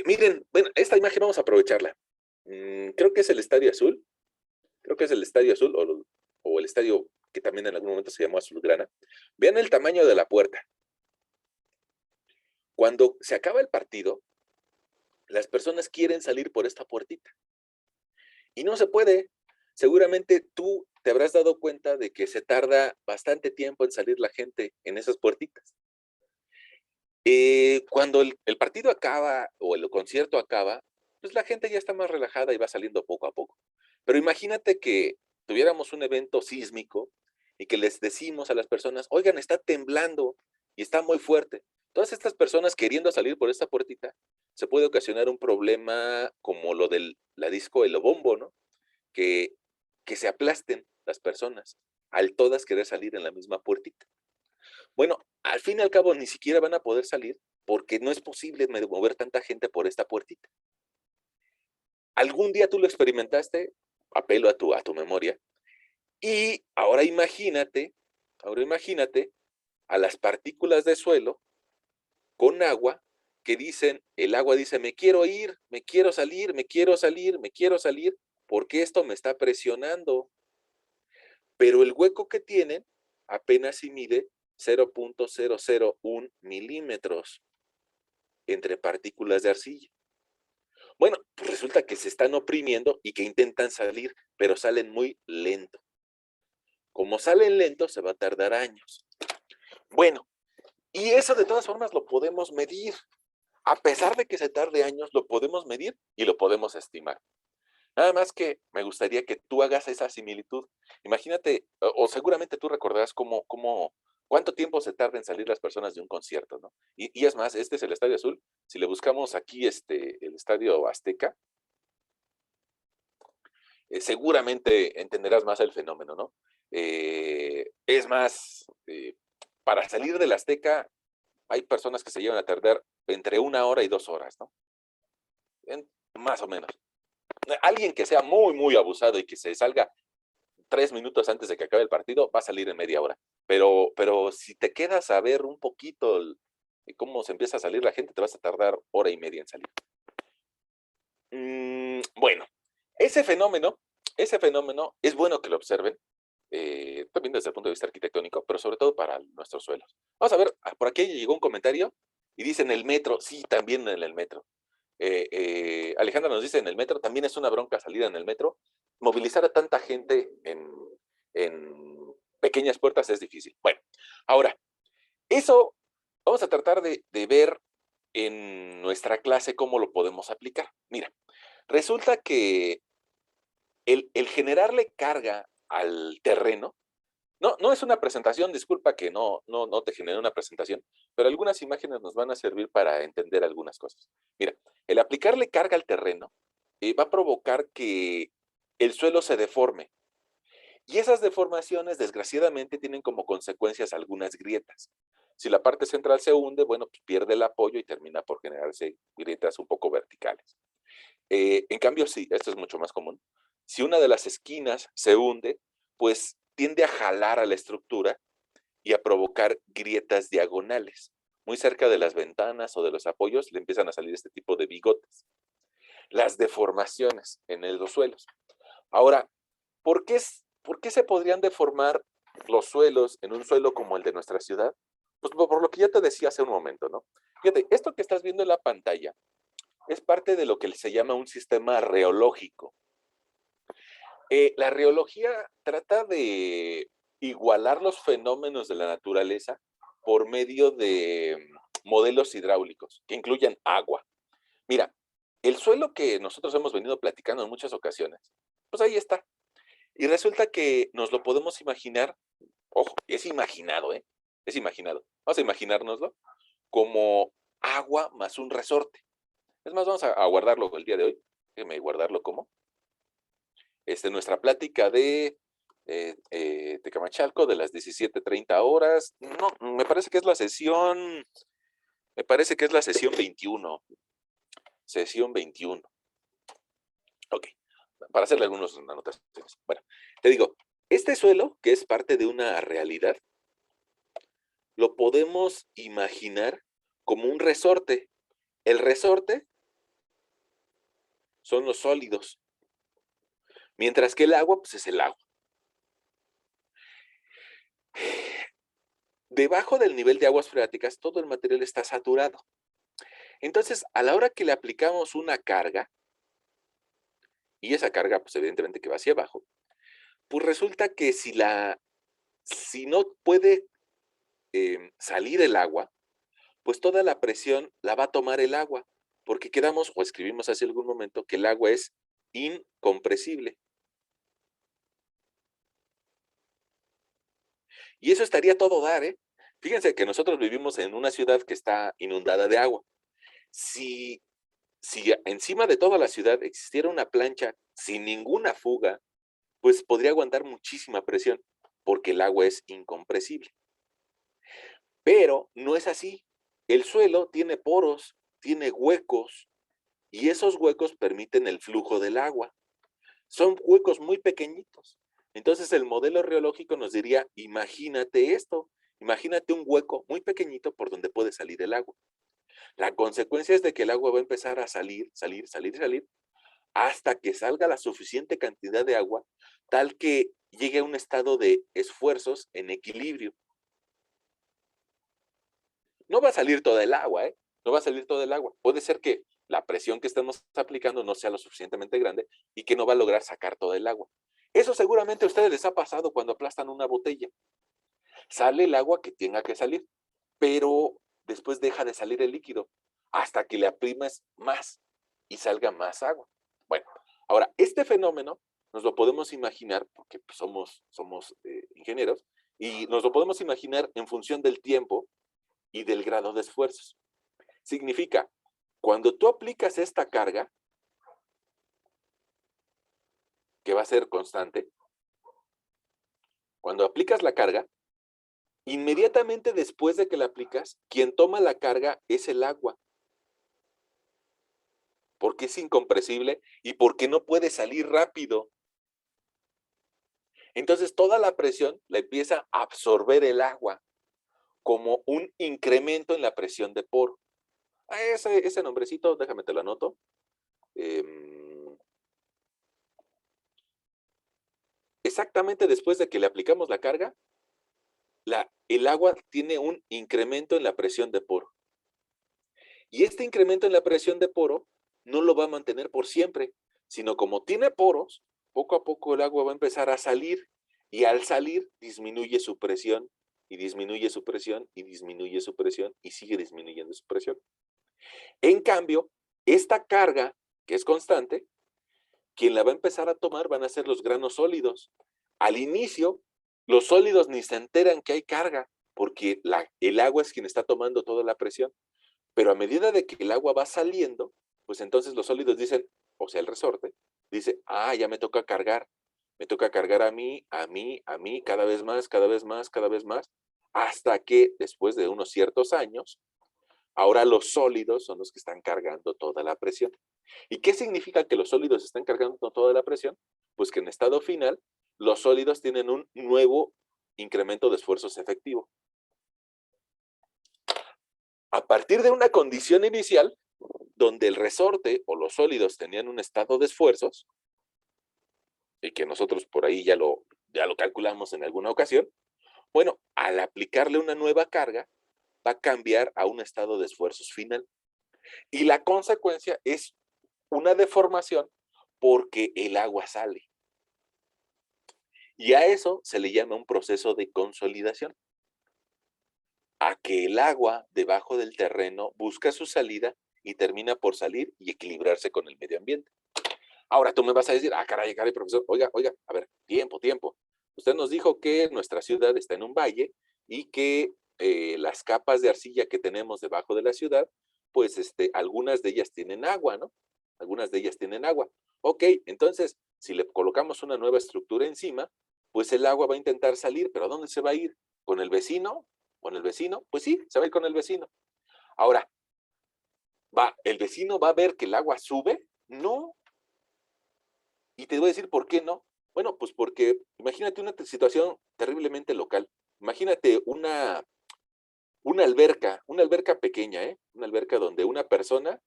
Miren, bueno, esta imagen vamos a aprovecharla. Creo que es el Estadio Azul. Creo que es el Estadio Azul o el estadio que también en algún momento se llamó Azulgrana. Vean el tamaño de la puerta. Cuando se acaba el partido, las personas quieren salir por esta puertita. Y no se puede. Seguramente tú te habrás dado cuenta de que se tarda bastante tiempo en salir la gente en esas puertitas. Cuando el partido acaba o el concierto acaba, pues la gente ya está más relajada y va saliendo poco a poco. Pero imagínate que tuviéramos un evento sísmico y que les decimos a las personas, oigan, está temblando y está muy fuerte. Todas estas personas queriendo salir por esta puertita, se puede ocasionar un problema como lo de la disco El Bombo, ¿no? Que, que se aplasten las personas al todas querer salir en la misma puertita. Bueno, al fin y al cabo ni siquiera van a poder salir porque no es posible mover tanta gente por esta puertita. ¿Algún día tú lo experimentaste? Apelo a tu memoria. Y ahora imagínate a las partículas de suelo con agua que dicen, el agua dice, me quiero ir, me quiero salir, me quiero salir, me quiero salir, porque esto me está presionando. Pero el hueco que tienen apenas si mide 0.001 milímetros entre partículas de arcilla. Bueno, pues resulta que se están oprimiendo y que intentan salir, pero salen muy lento. Como salen lento, se va a tardar años. Bueno, y eso de todas formas lo podemos medir. A pesar de que se tarde años, lo podemos medir y lo podemos estimar. Nada más que me gustaría que tú hagas esa similitud. Imagínate, o seguramente tú recordarás cuánto tiempo se tarda en salir las personas de un concierto, ¿no? Y es más, este es el Estadio Azul. Si le buscamos aquí el Estadio Azteca, seguramente entenderás más el fenómeno, ¿no? Es más, para salir del Azteca hay personas que se llevan a tardar entre 1 hora y 2 horas, ¿no? Más o menos. Alguien que sea muy, muy abusado y que se salga 3 minutos antes de que acabe el partido, va a salir en media hora. Pero si te quedas a ver un poquito cómo se empieza a salir la gente, te vas a tardar hora y media en salir. Bueno, ese fenómeno es bueno que lo observen, también desde el punto de vista arquitectónico, pero sobre todo para nuestros suelos. Vamos a ver, por aquí llegó un comentario y dice en el metro, sí, también en el metro. Alejandra nos dice en el metro, también es una bronca salir en el metro. Movilizar a tanta gente en pequeñas puertas es difícil. Bueno, ahora, eso vamos a tratar de ver en nuestra clase cómo lo podemos aplicar. Mira, resulta que el generarle carga al terreno, no es una presentación, disculpa que no te generé una presentación, pero algunas imágenes nos van a servir para entender algunas cosas. Mira, el aplicarle carga al terreno va a provocar que el suelo se deforme. Y esas deformaciones, desgraciadamente, tienen como consecuencias algunas grietas. Si la parte central se hunde, bueno, pues pierde el apoyo y termina por generarse grietas un poco verticales. En cambio, sí, esto es mucho más común. Si una de las esquinas se hunde, pues tiende a jalar a la estructura y a provocar grietas diagonales. Muy cerca de las ventanas o de los apoyos le empiezan a salir este tipo de bigotes. Las deformaciones en los suelos. Ahora, ¿por qué se podrían deformar los suelos en un suelo como el de nuestra ciudad? Pues por lo que ya te decía hace un momento, ¿no? Fíjate, esto que estás viendo en la pantalla es parte de lo que se llama un sistema reológico. La reología trata de igualar los fenómenos de la naturaleza por medio de modelos hidráulicos que incluyen agua. Mira, el suelo que nosotros hemos venido platicando en muchas ocasiones, pues ahí está. Y resulta que nos lo podemos imaginar, ojo, es imaginado, ¿eh? Es imaginado. Vamos a imaginárnoslo como agua más un resorte. Es más, vamos a guardarlo el día de hoy. Déjeme guardarlo como. Nuestra plática de Tecamachalco de las 17:30 horas. No, me parece que es la sesión 21. Sesión 21. Ok, para hacerle algunas anotaciones. Bueno, te digo, este suelo, que es parte de una realidad, lo podemos imaginar como un resorte. El resorte son los sólidos, mientras que el agua, pues es el agua. Debajo del nivel de aguas freáticas, todo el material está saturado. Entonces, a la hora que le aplicamos una carga, y esa carga, pues evidentemente que va hacia abajo, pues resulta que si no puede salir el agua, pues toda la presión la va a tomar el agua, porque quedamos o escribimos hace algún momento que el agua es incompresible. Y eso estaría todo dar, ¿eh? Fíjense que nosotros vivimos en una ciudad que está inundada de agua. Si, si encima de toda la ciudad existiera una plancha sin ninguna fuga, pues podría aguantar muchísima presión, porque el agua es incompresible. Pero no es así. El suelo tiene poros, tiene huecos, y esos huecos permiten el flujo del agua. Son huecos muy pequeñitos. Entonces el modelo reológico nos diría, imagínate esto, imagínate un hueco muy pequeñito por donde puede salir el agua. La consecuencia es de que el agua va a empezar a salir, salir, salir, salir, hasta que salga la suficiente cantidad de agua, tal que llegue a un estado de esfuerzos en equilibrio. No va a salir toda el agua, ¿eh? No va a salir todo el agua. Puede ser que la presión que estemos aplicando no sea lo suficientemente grande y que no va a lograr sacar todo el agua. Eso seguramente a ustedes les ha pasado cuando aplastan una botella. Sale el agua que tenga que salir, pero después deja de salir el líquido hasta que le aprimes más y salga más agua. Bueno, ahora, este fenómeno nos lo podemos imaginar, porque pues, somos ingenieros, y nos lo podemos imaginar en función del tiempo y del grado de esfuerzos. Significa, cuando tú aplicas esta carga, que va a ser constante, cuando aplicas la carga, inmediatamente después de que la aplicas, quien toma la carga es el agua, porque es incompresible y porque no puede salir rápido. Entonces toda la presión la empieza a absorber el agua como un incremento en la presión de poro. Ese nombrecito, déjame te lo anoto. Exactamente después de que le aplicamos la carga, el agua tiene un incremento en la presión de poro. Y este incremento en la presión de poro no lo va a mantener por siempre, sino como tiene poros, poco a poco el agua va a empezar a salir y al salir disminuye su presión y disminuye su presión y disminuye su presión y sigue disminuyendo su presión. En cambio, esta carga, que es constante, quien la va a empezar a tomar van a ser los granos sólidos. Al inicio, los sólidos ni se enteran que hay carga, porque el agua es quien está tomando toda la presión. Pero a medida de que el agua va saliendo, pues entonces los sólidos dicen, o sea, el resorte, dice, ya me toca cargar a mí, a mí, a mí, cada vez más, cada vez más, cada vez más, hasta que después de unos ciertos años, ahora los sólidos son los que están cargando toda la presión. ¿Y qué significa que los sólidos están cargando toda la presión? Pues que en estado final, los sólidos tienen un nuevo incremento de esfuerzos efectivo. A partir de una condición inicial, donde el resorte o los sólidos tenían un estado de esfuerzos, y que nosotros por ahí ya lo calculamos en alguna ocasión, bueno, al aplicarle una nueva carga, va a cambiar a un estado de esfuerzos final. Y la consecuencia es una deformación porque el agua sale. Y a eso se le llama un proceso de consolidación. A que el agua debajo del terreno busca su salida y termina por salir y equilibrarse con el medio ambiente. Ahora tú me vas a decir, caray, profesor, oiga, a ver, tiempo. Usted nos dijo que nuestra ciudad está en un valle y que las capas de arcilla que tenemos debajo de la ciudad, pues algunas de ellas tienen agua, ¿no? Algunas de ellas tienen agua. Ok, entonces, si le colocamos una nueva estructura encima, pues el agua va a intentar salir, pero ¿a dónde se va a ir? ¿Con el vecino? ¿Con el vecino? Pues sí, se va a ir con el vecino. Ahora, ¿el vecino va a ver que el agua sube? No. Y te voy a decir por qué no. Bueno, pues porque imagínate una situación terriblemente local. Imagínate una alberca pequeña, ¿eh? Una alberca donde una persona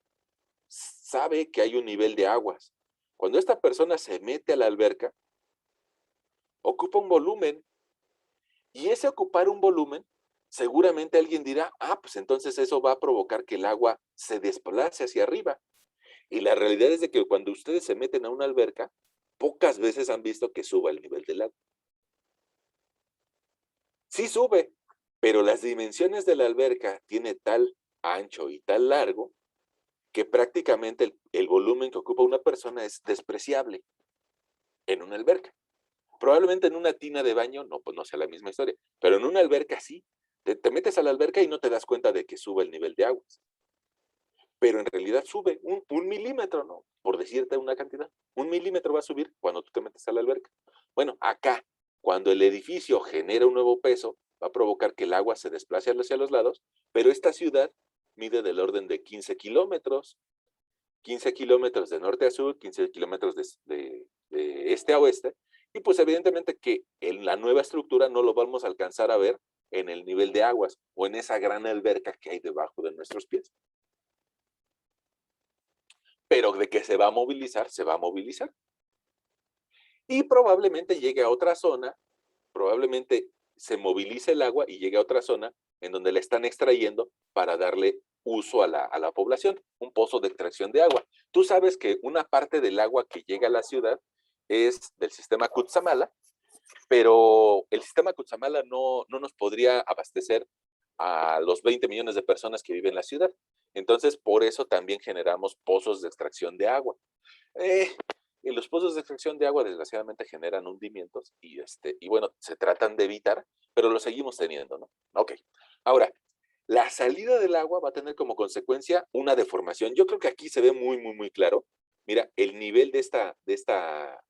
sabe que hay un nivel de aguas. Cuando esta persona se mete a la alberca, ocupa un volumen. Y ese ocupar un volumen, seguramente alguien dirá, pues entonces eso va a provocar que el agua se desplace hacia arriba. Y la realidad es de que cuando ustedes se meten a una alberca, pocas veces han visto que suba el nivel del agua. Sí sube, pero las dimensiones de la alberca tiene tal ancho y tal largo que prácticamente el volumen que ocupa una persona es despreciable en una alberca. Probablemente en una tina de baño, no, pues no sea la misma historia, pero en una alberca sí. Te metes a la alberca y no te das cuenta de que sube el nivel de aguas, pero en realidad sube un milímetro, ¿no? Por decirte una cantidad. Un milímetro va a subir cuando tú te metes a la alberca. Bueno, acá, cuando el edificio genera un nuevo peso, va a provocar que el agua se desplace hacia los lados, pero esta ciudad mide del orden de 15 kilómetros, 15 kilómetros de norte a sur, 15 kilómetros de este a oeste, y pues evidentemente que en la nueva estructura no lo vamos a alcanzar a ver en el nivel de aguas o en esa gran alberca que hay debajo de nuestros pies. Pero de que se va a movilizar, se va a movilizar. Y probablemente llegue a otra zona, probablemente se movilice el agua y llegue a otra zona en donde la están extrayendo para darle uso a la población, un pozo de extracción de agua. Tú sabes que una parte del agua que llega a la ciudad es del sistema Cutzamala, pero el sistema Cutzamala no nos podría abastecer a los 20 millones de personas que viven en la ciudad. Entonces, por eso también generamos pozos de extracción de agua. Eh, y los pozos de extracción de agua desgraciadamente generan hundimientos y bueno, se tratan de evitar, pero lo seguimos teniendo, ¿no? Ok. Ahora, la salida del agua va a tener como consecuencia una deformación. Yo creo que aquí se ve muy claro. Mira, el nivel de esta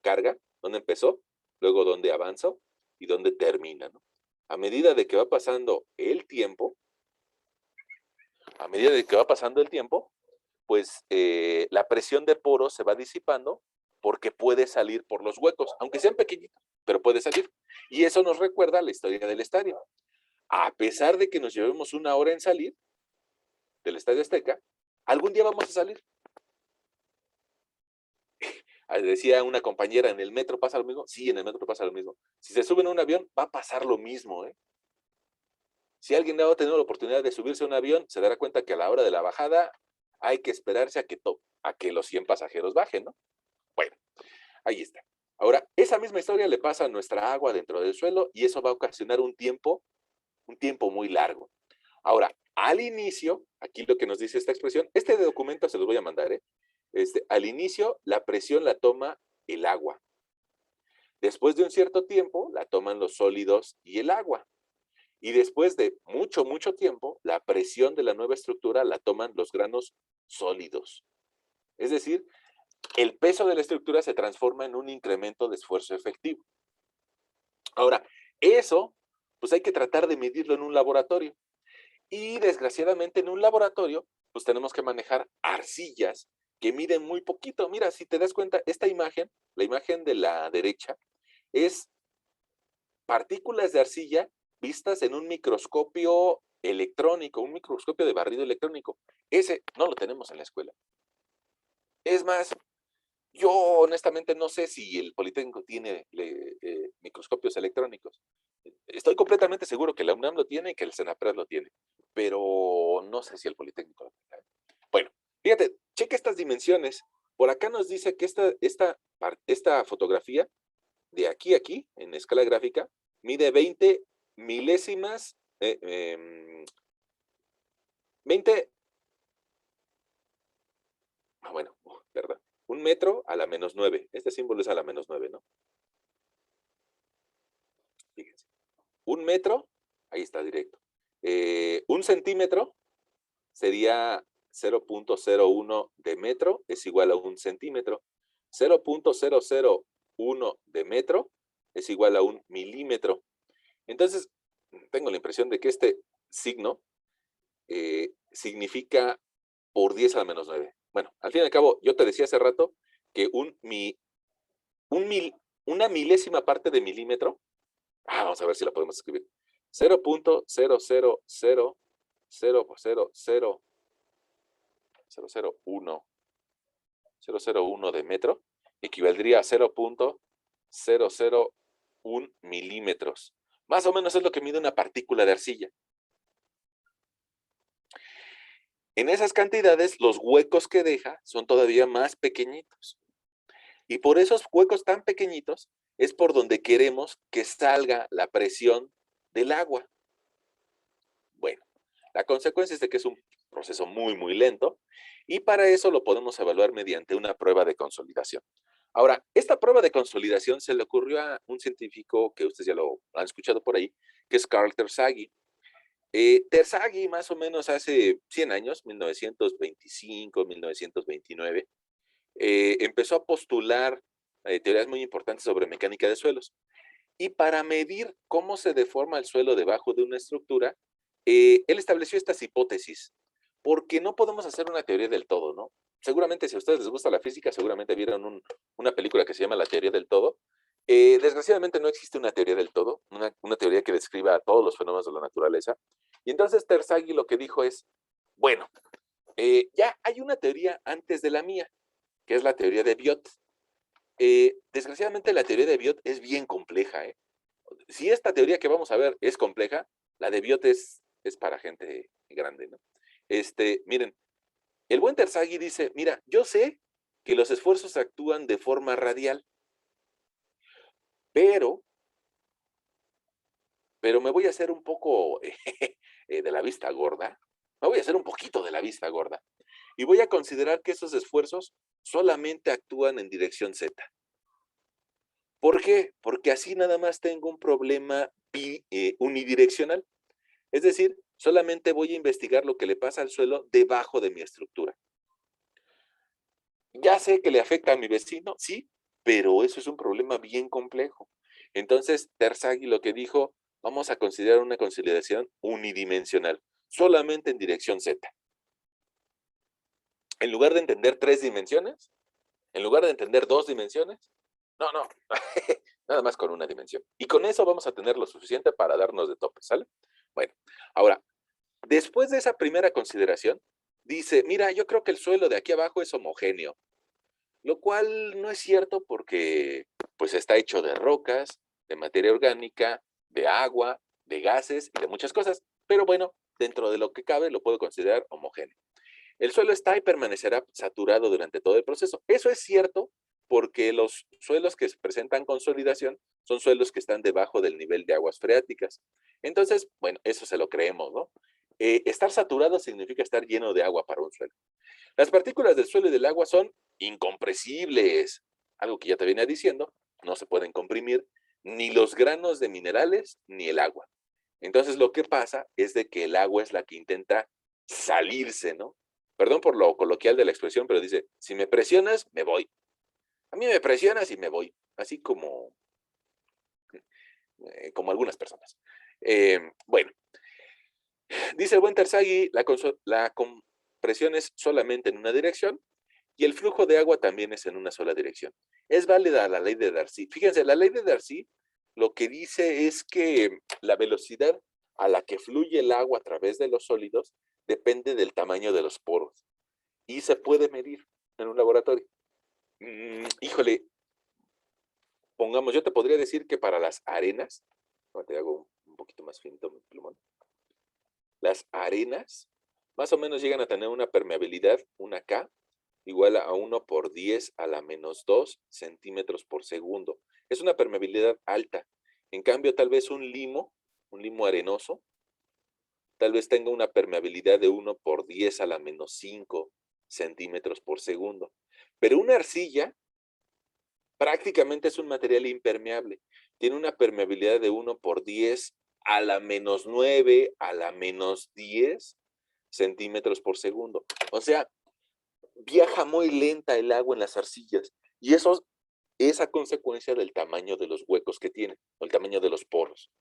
carga, dónde empezó, luego dónde avanza y dónde termina, ¿no? A medida de que va pasando el tiempo, a medida de que va pasando el tiempo, pues la presión de poros se va disipando porque puede salir por los huecos, aunque sean pequeñitos, pero puede salir. Y eso nos recuerda la historia del estadio. A pesar de que nos llevemos una hora en salir del Estadio Azteca, algún día vamos a salir. Decía una compañera, ¿en el metro pasa lo mismo? Sí, en el metro pasa lo mismo. Si se suben a un avión, va a pasar lo mismo, ¿eh? Si alguien no ha tenido la oportunidad de subirse a un avión, se dará cuenta que a la hora de la bajada hay que esperarse a que los 100 pasajeros bajen, ¿no? Bueno, ahí está. Ahora, esa misma historia le pasa a nuestra agua dentro del suelo y eso va a ocasionar un tiempo muy largo. Ahora, al inicio, aquí lo que nos dice esta expresión, este documento se los voy a mandar, ¿eh? Al inicio, la presión la toma el agua. Después de un cierto tiempo, la toman los sólidos y el agua. Y después de mucho tiempo, la presión de la nueva estructura la toman los granos sólidos. Es decir, el peso de la estructura se transforma en un incremento de esfuerzo efectivo. Ahora, eso, pues hay que tratar de medirlo en un laboratorio. Y desgraciadamente en un laboratorio, pues tenemos que manejar arcillas que miden muy poquito. Mira, si te das cuenta, esta imagen, la imagen de la derecha, es partículas de arcilla vistas en un microscopio electrónico, un microscopio de barrido electrónico. Ese no lo tenemos en la escuela. Es más, yo honestamente no sé si el Politécnico tiene microscopios electrónicos. Estoy completamente seguro que la UNAM lo tiene y que el CENAPRED lo tiene, pero no sé si el Politécnico lo tiene. Bueno, fíjate, checa estas dimensiones. Por acá nos dice que esta fotografía de aquí a aquí, en escala gráfica, mide 20 milésimas, 20, bueno, perdón, 1 metro a la -9. Este símbolo es a la -9, ¿no? Fíjense. 1 metro, ahí está directo. 1 centímetro sería 0.01 de metro, es igual a 1 centímetro. 0.001 de metro es igual a 1 milímetro. Entonces, tengo la impresión de que este signo significa por 10 a la -9. Bueno, al fin y al cabo, yo te decía hace rato que una milésima parte de milímetro, vamos a ver si la podemos escribir, 0.000000001 de metro equivaldría a 0.001 milímetros. Más o menos es lo que mide una partícula de arcilla. En esas cantidades, los huecos que deja son todavía más pequeñitos. Y por esos huecos tan pequeñitos es por donde queremos que salga la presión del agua. Bueno, la consecuencia es de que es un proceso muy lento y para eso lo podemos evaluar mediante una prueba de consolidación. Ahora, esta prueba de consolidación se le ocurrió a un científico que ustedes ya lo han escuchado por ahí, que es Carl Terzaghi. Terzaghi, más o menos hace 100 años, 1925, 1929, empezó a postular teorías muy importantes sobre mecánica de suelos. Y para medir cómo se deforma el suelo debajo de una estructura, él estableció estas hipótesis, porque no podemos hacer una teoría del todo, ¿no? Seguramente si a ustedes les gusta la física, seguramente vieron una película que se llama La teoría del todo. Desgraciadamente no existe una teoría del todo, una teoría que describa todos los fenómenos de la naturaleza. Y entonces Terzaghi lo que dijo es, bueno, ya hay una teoría antes de la mía, que es la teoría de Biot. Desgraciadamente la teoría de Biot es bien compleja, ¿eh? Si esta teoría que vamos a ver es compleja, la de Biot es para gente grande, ¿no? Miren, el buen Terzaghi dice, mira, yo sé que los esfuerzos actúan de forma radial, pero, pero me voy a hacer un poco de la vista gorda, me voy a hacer un poquito de la vista gorda, y voy a considerar que esos esfuerzos solamente actúan en dirección Z. ¿Por qué? Porque así nada más tengo un problema unidireccional. Es decir, solamente voy a investigar lo que le pasa al suelo debajo de mi estructura. Ya sé que le afecta a mi vecino, sí, pero eso es un problema bien complejo. Entonces, Terzaghi lo que dijo, vamos a considerar una consideración unidimensional, solamente en dirección Z. En lugar de entender 3 dimensiones, en lugar de entender 2 dimensiones, no, no, nada más con una dimensión. Y con eso vamos a tener lo suficiente para darnos de tope, ¿sale? Bueno, ahora, después de esa primera consideración, dice, mira, yo creo que el suelo de aquí abajo es homogéneo, lo cual no es cierto porque pues está hecho de rocas, de materia orgánica, de agua, de gases y de muchas cosas, pero bueno, dentro de lo que cabe lo puedo considerar homogéneo. El suelo está y permanecerá saturado durante todo el proceso. Eso es cierto porque los suelos que presentan consolidación son suelos que están debajo del nivel de aguas freáticas. Entonces, bueno, eso se lo creemos, ¿no? Estar saturado significa estar lleno de agua para un suelo. Las partículas del suelo y del agua son incompresibles, algo que ya te venía diciendo, no se pueden comprimir ni los granos de minerales ni el agua. Entonces lo que pasa es de que el agua es la que intenta salirse, ¿no? Perdón por lo coloquial de la expresión, pero dice, si me presionas, me voy. A mí me presionas y me voy, así como algunas personas. Bueno, dice el buen Terzaghi, la compresión es solamente en una dirección y el flujo de agua también es en una sola dirección. Es válida la ley de Darcy. Fíjense, la ley de Darcy lo que dice es que la velocidad a la que fluye el agua a través de los sólidos depende del tamaño de los poros y se puede medir en un laboratorio. Híjole, pongamos, yo te podría decir que para las arenas, te hago un poquito más finito mi plumón, las arenas más o menos llegan a tener una permeabilidad, una K, igual a 1 por 10 a la menos 2 centímetros por segundo. Es una permeabilidad alta. En cambio, tal vez un limo arenoso, tal vez tenga una permeabilidad de 1 por 10 a la menos 5 centímetros por segundo. Pero una arcilla prácticamente es un material impermeable. Tiene una permeabilidad de 1 por 10 a la menos 9 a la menos 10 centímetros por segundo. O sea, viaja muy lenta el agua en las arcillas y eso es a consecuencia del tamaño de los huecos que tiene, o el tamaño de los poros.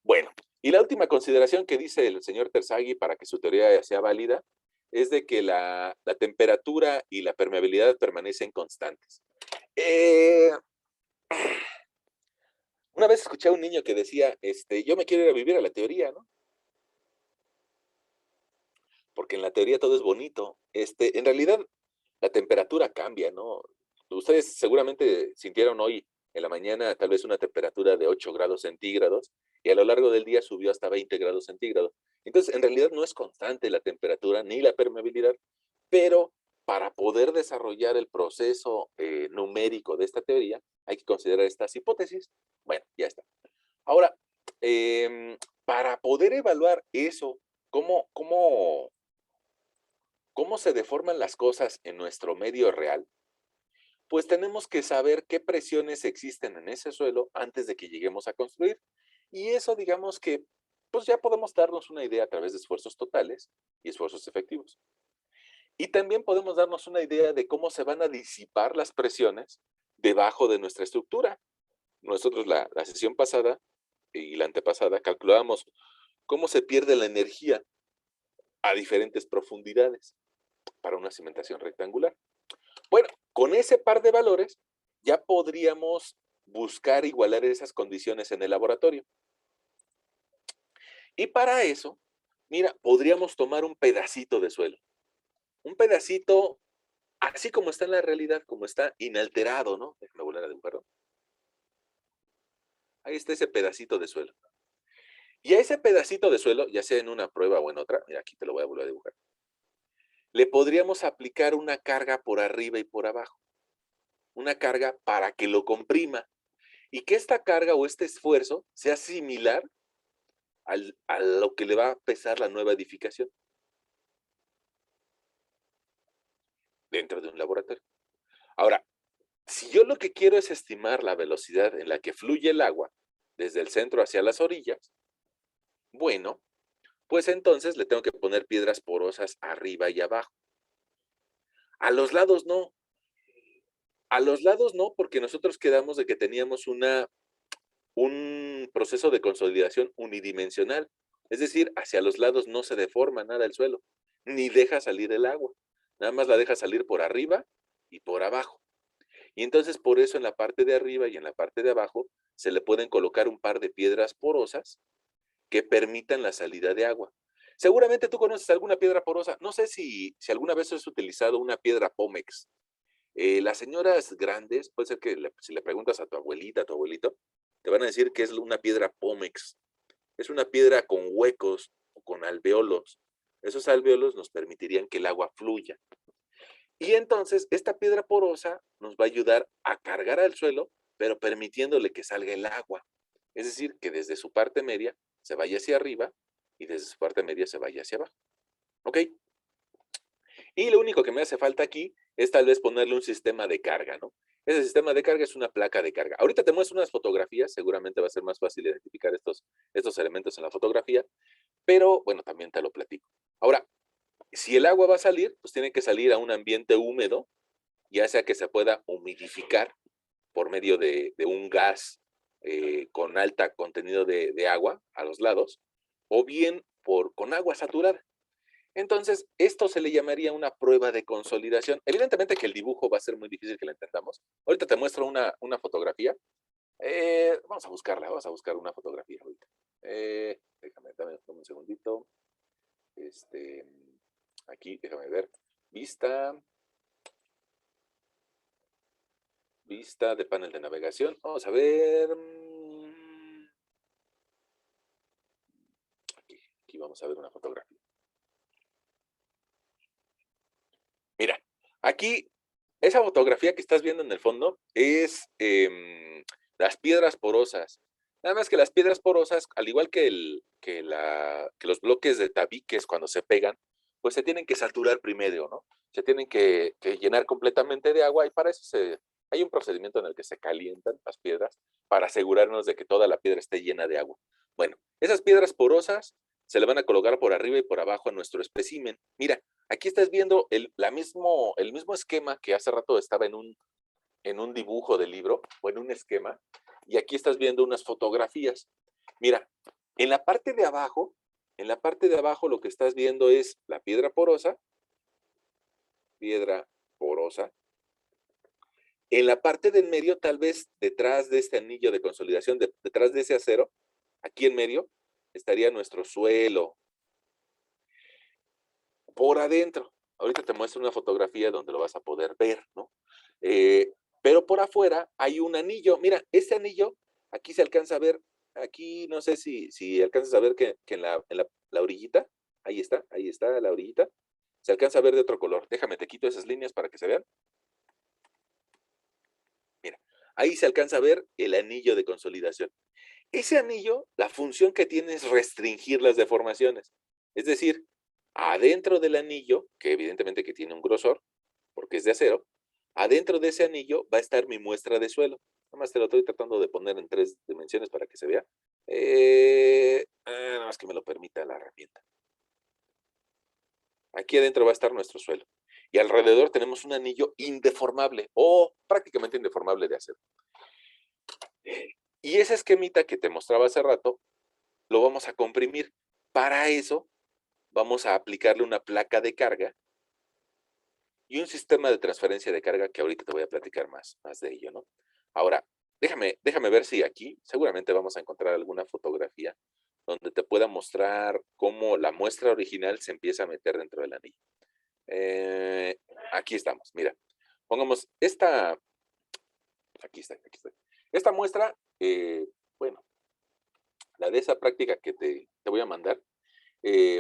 Bueno, y la última consideración que dice el señor Terzaghi para que su teoría sea válida es de que la temperatura y la permeabilidad permanecen constantes. Una vez escuché a un niño que decía, yo me quiero ir a vivir a la teoría, ¿no? Porque en la teoría todo es bonito. En realidad, la temperatura cambia, ¿no? Ustedes seguramente sintieron hoy en la mañana tal vez una temperatura de 8 grados centígrados y a lo largo del día subió hasta 20 grados centígrados. Entonces, en realidad no es constante la temperatura ni la permeabilidad, pero para poder desarrollar el proceso numérico de esta teoría, hay que considerar estas hipótesis. Bueno, ya está. Ahora, para poder evaluar eso, ¿cómo se deforman las cosas en nuestro medio real? pues tenemos que saber qué presiones existen en ese suelo antes de que lleguemos a construir. Y eso, digamos que, pues ya podemos darnos una idea a través de esfuerzos totales y esfuerzos efectivos. Y también podemos darnos una idea de cómo se van a disipar las presiones debajo de nuestra estructura. Nosotros la sesión pasada y la antepasada calculábamos cómo se pierde la energía a diferentes profundidades para una cimentación rectangular. Bueno, con ese par de valores ya podríamos buscar igualar esas condiciones en el laboratorio. Y para eso, mira, podríamos tomar un pedacito de suelo. Un pedacito, así como está en la realidad, como está inalterado, ¿no? Déjame volver a dibujarlo. Ahí está ese pedacito de suelo. Y a ese pedacito de suelo, ya sea en una prueba o en otra, mira, aquí te lo voy a volver a dibujar, le podríamos aplicar una carga por arriba y por abajo. Una carga para que lo comprima y que esta carga o este esfuerzo sea similar a lo que le va a pesar la nueva edificación dentro de un laboratorio. Ahora, si yo lo que quiero es estimar la velocidad en la que fluye el agua desde el centro hacia las orillas, bueno, pues entonces le tengo que poner piedras porosas arriba y abajo. A los lados no. A los lados no, porque nosotros quedamos de que teníamos un proceso de consolidación unidimensional. Es decir, hacia los lados no se deforma nada el suelo, ni deja salir el agua. Nada más la deja salir por arriba y por abajo. Y entonces por eso en la parte de arriba y en la parte de abajo se le pueden colocar un par de piedras porosas que permitan la salida de agua. Seguramente tú conoces alguna piedra porosa. No sé si alguna vez has utilizado una piedra Pómex. Las señoras grandes, puede ser que si le preguntas a tu abuelita, a tu abuelito, te van a decir que es una piedra Pómex. Es una piedra con huecos o con alveolos. Esos alveolos nos permitirían que el agua fluya. Y entonces esta piedra porosa nos va a ayudar a cargar al suelo, pero permitiéndole que salga el agua. Es decir, que desde su parte media se vaya hacia arriba y desde su parte media se vaya hacia abajo. ¿Ok? Y lo único que me hace falta aquí es tal vez ponerle un sistema de carga, ¿no? Ese sistema de carga es una placa de carga. Ahorita te muestro unas fotografías, seguramente va a ser más fácil identificar estos elementos en la fotografía, pero bueno, también te lo platico. Ahora, si el agua va a salir, pues tiene que salir a un ambiente húmedo, ya sea que se pueda humidificar por medio de un gas con alta contenido de agua a los lados, o bien con agua saturada. Entonces, esto se le llamaría una prueba de consolidación. Evidentemente que el dibujo va a ser muy difícil que lo entendamos. Ahorita te muestro una fotografía. Vamos a buscar una fotografía ahorita. Dame un segundito. Este, aquí, déjame ver. Vista. Vista de panel de navegación. Vamos a ver. Aquí vamos a ver una fotografía. Mira, aquí, esa fotografía que estás viendo en el fondo es las piedras porosas. Nada más que las piedras porosas, al igual que los bloques de tabiques cuando se pegan, pues se tienen que saturar primero, ¿no? Se tienen que llenar completamente de agua y para eso hay un procedimiento en el que se calientan las piedras para asegurarnos de que toda la piedra esté llena de agua. Bueno, esas piedras porosas se le van a colocar por arriba y por abajo a nuestro espécimen. Mira, aquí estás viendo el mismo esquema que hace rato estaba en un dibujo del libro o en un esquema, y aquí estás viendo unas fotografías. Mira, en la parte de abajo, lo que estás viendo es la piedra porosa. En la parte del medio, tal vez detrás de este anillo de consolidación, detrás de ese acero, aquí en medio, estaría nuestro suelo. Por adentro, ahorita te muestro una fotografía donde lo vas a poder ver, ¿no? Pero por afuera hay un anillo. Mira, este anillo, aquí se alcanza a ver, aquí no sé si alcanzas a ver que en la orillita, ahí está la orillita, se alcanza a ver de otro color. Déjame, te quito esas líneas para que se vean. Mira, ahí se alcanza a ver el anillo de consolidación. Ese anillo, la función que tiene es restringir las deformaciones. Es decir, adentro del anillo, que evidentemente que tiene un grosor, porque es de acero, Adentro de ese anillo va a estar mi muestra de suelo. Nada más te lo estoy tratando de poner en 3 dimensiones para que se vea. Nada más que me lo permita la herramienta. Aquí adentro va a estar nuestro suelo. Y alrededor tenemos un anillo indeformable o prácticamente indeformable de acero. Y ese esquemita que te mostraba hace rato, lo vamos a comprimir. Para eso vamos a aplicarle una placa de carga y un sistema de transferencia de carga que ahorita te voy a platicar más de ello, ¿no? Ahora, déjame ver si aquí seguramente vamos a encontrar alguna fotografía donde te pueda mostrar cómo la muestra original se empieza a meter dentro del anillo. Eh, Aquí estamos, mira. Pongamos esta, aquí está, aquí está. Esta muestra, bueno, la de esa práctica que te voy a mandar,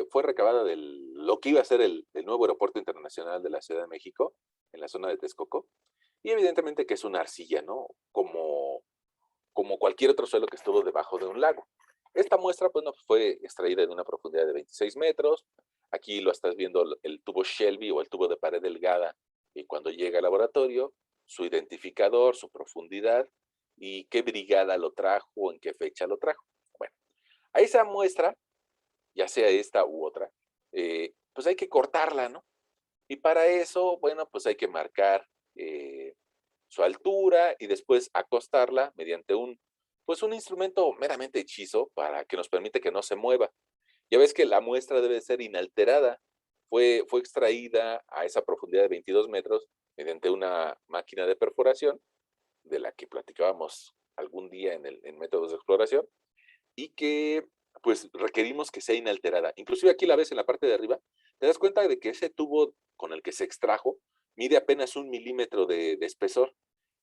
fue recabada de lo que iba a ser el nuevo aeropuerto internacional de la Ciudad de México, en la zona de Texcoco, y evidentemente que es una arcilla, ¿no? Como cualquier otro suelo que estuvo debajo de un lago. Esta muestra, pues, no, fue extraída de una profundidad de 26 metros. Aquí lo estás viendo el tubo Shelby o el tubo de pared delgada, y cuando llega al laboratorio, su identificador, su profundidad y qué brigada lo trajo, en qué fecha lo trajo. Bueno, a esa muestra, ya sea esta u otra, pues hay que cortarla, ¿no? Y para eso, bueno, pues hay que marcar su altura y después acostarla mediante pues un instrumento meramente hechizo para que nos permite que no se mueva. Ya ves que la muestra debe ser inalterada. Fue extraída a esa profundidad de 22 metros mediante una máquina de perforación, de la que platicábamos algún día en métodos de exploración, y que pues requerimos que sea inalterada. Inclusive aquí la ves en la parte de arriba, te das cuenta de que ese tubo con el que se extrajo mide apenas 1 milímetro de espesor,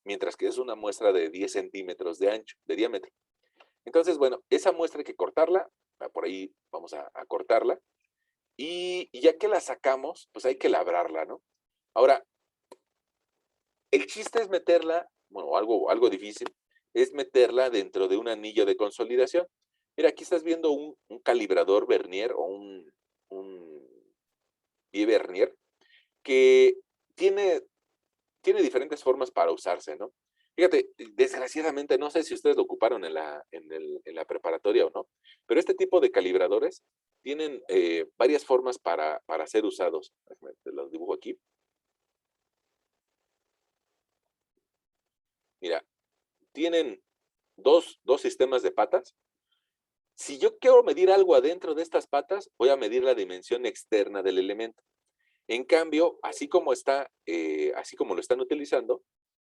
mientras que es una muestra de 10 centímetros de ancho, de diámetro. Entonces, bueno, esa muestra hay que cortarla, por ahí vamos a cortarla, y ya que la sacamos, pues hay que labrarla, ¿no? Ahora, el chiste es meterla, bueno, algo difícil, es meterla dentro de un anillo de consolidación. Mira, aquí estás viendo un calibrador vernier o un pie vernier que tiene, tiene diferentes formas para usarse, ¿no? Fíjate, desgraciadamente, no sé si ustedes lo ocuparon en la preparatoria o no, pero este tipo de calibradores tienen varias formas para ser usados. Déjame, te los dibujo aquí. Mira, tienen dos sistemas de patas. Si yo quiero medir algo adentro de estas patas, voy a medir la dimensión externa del elemento. En cambio, así como lo están utilizando,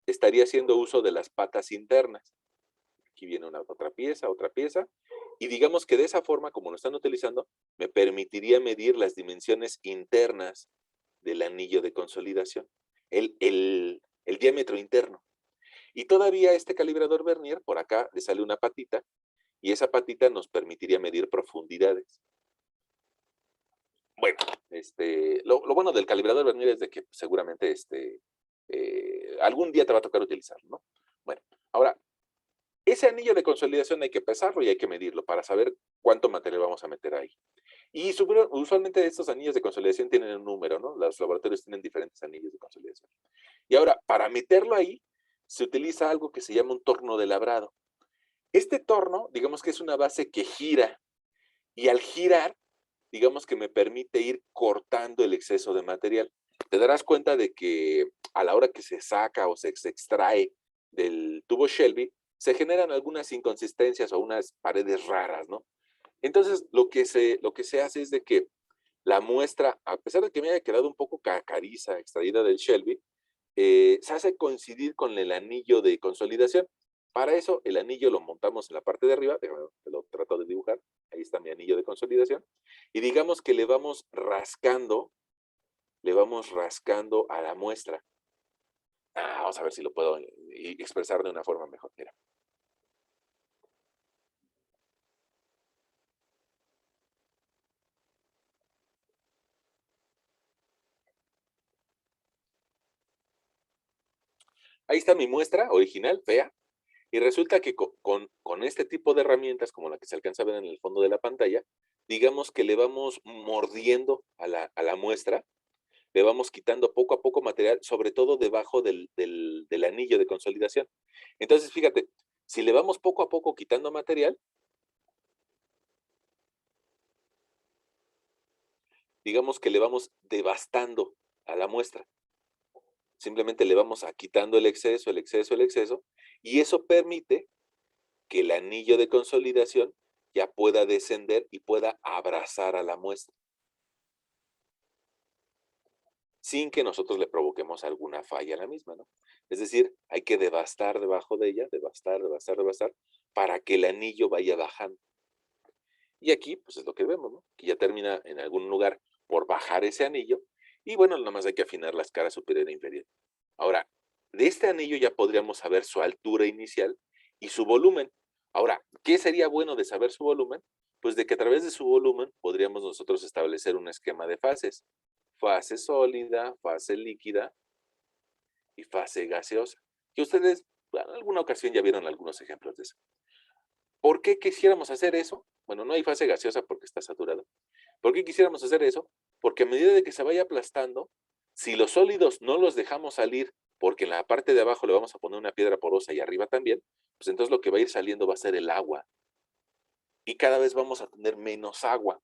estaría haciendo uso de las patas internas. Aquí viene otra pieza, y digamos que de esa forma, como lo están utilizando, me permitiría medir las dimensiones internas del anillo de consolidación, el diámetro interno. Y todavía este calibrador vernier, por acá le sale una patita, y esa patita nos permitiría medir profundidades. Bueno, lo bueno del calibrador vernier es de que seguramente algún día te va a tocar utilizarlo, ¿no? Bueno, ahora, ese anillo de consolidación hay que pesarlo y hay que medirlo para saber cuánto material vamos a meter ahí. Y usualmente estos anillos de consolidación tienen un número, ¿no? Los laboratorios tienen diferentes anillos de consolidación. Y ahora, para meterlo ahí, se utiliza algo que se llama un torno de labrado. Este torno, digamos que es una base que gira, y al girar, digamos que me permite ir cortando el exceso de material. Te darás cuenta de que a la hora que se saca o se extrae del tubo Shelby, se generan algunas inconsistencias o unas paredes raras, ¿no? Entonces, lo que se hace es de que la muestra, a pesar de que me haya quedado un poco cacariza extraída del Shelby, se hace coincidir con el anillo de consolidación. Para eso, el anillo lo montamos en la parte de arriba, déjame, te lo trato de dibujar, ahí está mi anillo de consolidación, y digamos que le vamos rascando a la muestra. Vamos a ver si lo puedo expresar de una forma mejor. Mira. Ahí está mi muestra original, fea, y resulta que con este tipo de herramientas, como la que se alcanza a ver en el fondo de la pantalla, digamos que le vamos mordiendo a la muestra le vamos quitando poco a poco material, sobre todo debajo del anillo de consolidación. Entonces, fíjate, si le vamos poco a poco quitando material, digamos que le vamos devastando a la muestra. Simplemente le vamos a quitando el exceso, el exceso, el exceso, y eso permite que el anillo de consolidación ya pueda descender y pueda abrazar a la muestra, sin que nosotros le provoquemos alguna falla a la misma, ¿no? Es decir, hay que devastar debajo de ella, devastar, devastar, devastar, para que el anillo vaya bajando. Y aquí, pues es lo que vemos, ¿no? Que ya termina en algún lugar por bajar ese anillo, y bueno, nada más hay que afinar las caras superior e inferior. Ahora, de este anillo ya podríamos saber su altura inicial y su volumen. Ahora, ¿qué sería bueno de saber su volumen? Pues de que a través de su volumen podríamos nosotros establecer un esquema de fases. Fase sólida, fase líquida y fase gaseosa. Que ustedes bueno, en alguna ocasión ya vieron algunos ejemplos de eso. ¿Por qué quisiéramos hacer eso? Bueno, no hay fase gaseosa porque está saturada. ¿Por qué quisiéramos hacer eso? Porque a medida de que se vaya aplastando, si los sólidos no los dejamos salir, porque en la parte de abajo le vamos a poner una piedra porosa y arriba también, pues entonces lo que va a ir saliendo va a ser el agua. Y cada vez vamos a tener menos agua.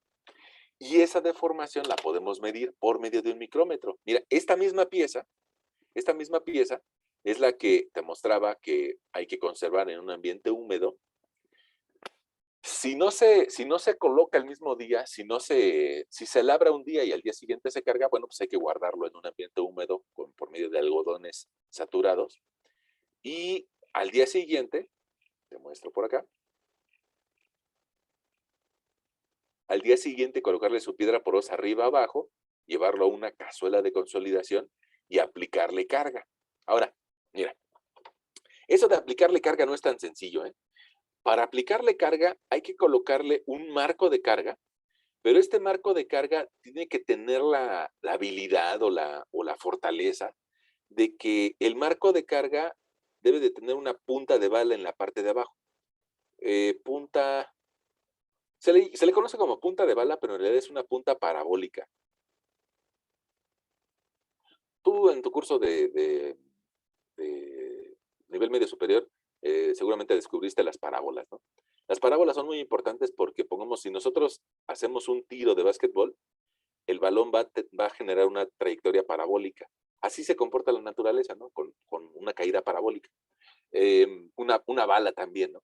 Y esa deformación la podemos medir por medio de un micrómetro. Mira, esta misma pieza es la que te mostraba que hay que conservar en un ambiente húmedo. Si no se coloca el mismo día, si se labra un día y al día siguiente se carga, bueno, pues hay que guardarlo en un ambiente húmedo por medio de algodones saturados. Y al día siguiente, te muestro por acá, al día siguiente colocarle su piedra porosa arriba abajo, llevarlo a una cazuela de consolidación y aplicarle carga. Ahora, mira, eso de aplicarle carga no es tan sencillo, ¿eh? Para aplicarle carga hay que colocarle un marco de carga. Pero este marco de carga tiene que tener la habilidad o la fortaleza de que el marco de carga debe de tener una punta de bala en la parte de abajo. Punta, se le conoce como punta de bala, pero en realidad es una punta parabólica. Tú en tu curso de nivel medio superior, seguramente descubriste las parábolas, ¿no? Las parábolas son muy importantes porque, pongamos, si nosotros hacemos un tiro de básquetbol, el balón va a generar una trayectoria parabólica. Así se comporta la naturaleza, ¿no? Con una caída parabólica. Una bala también, ¿no?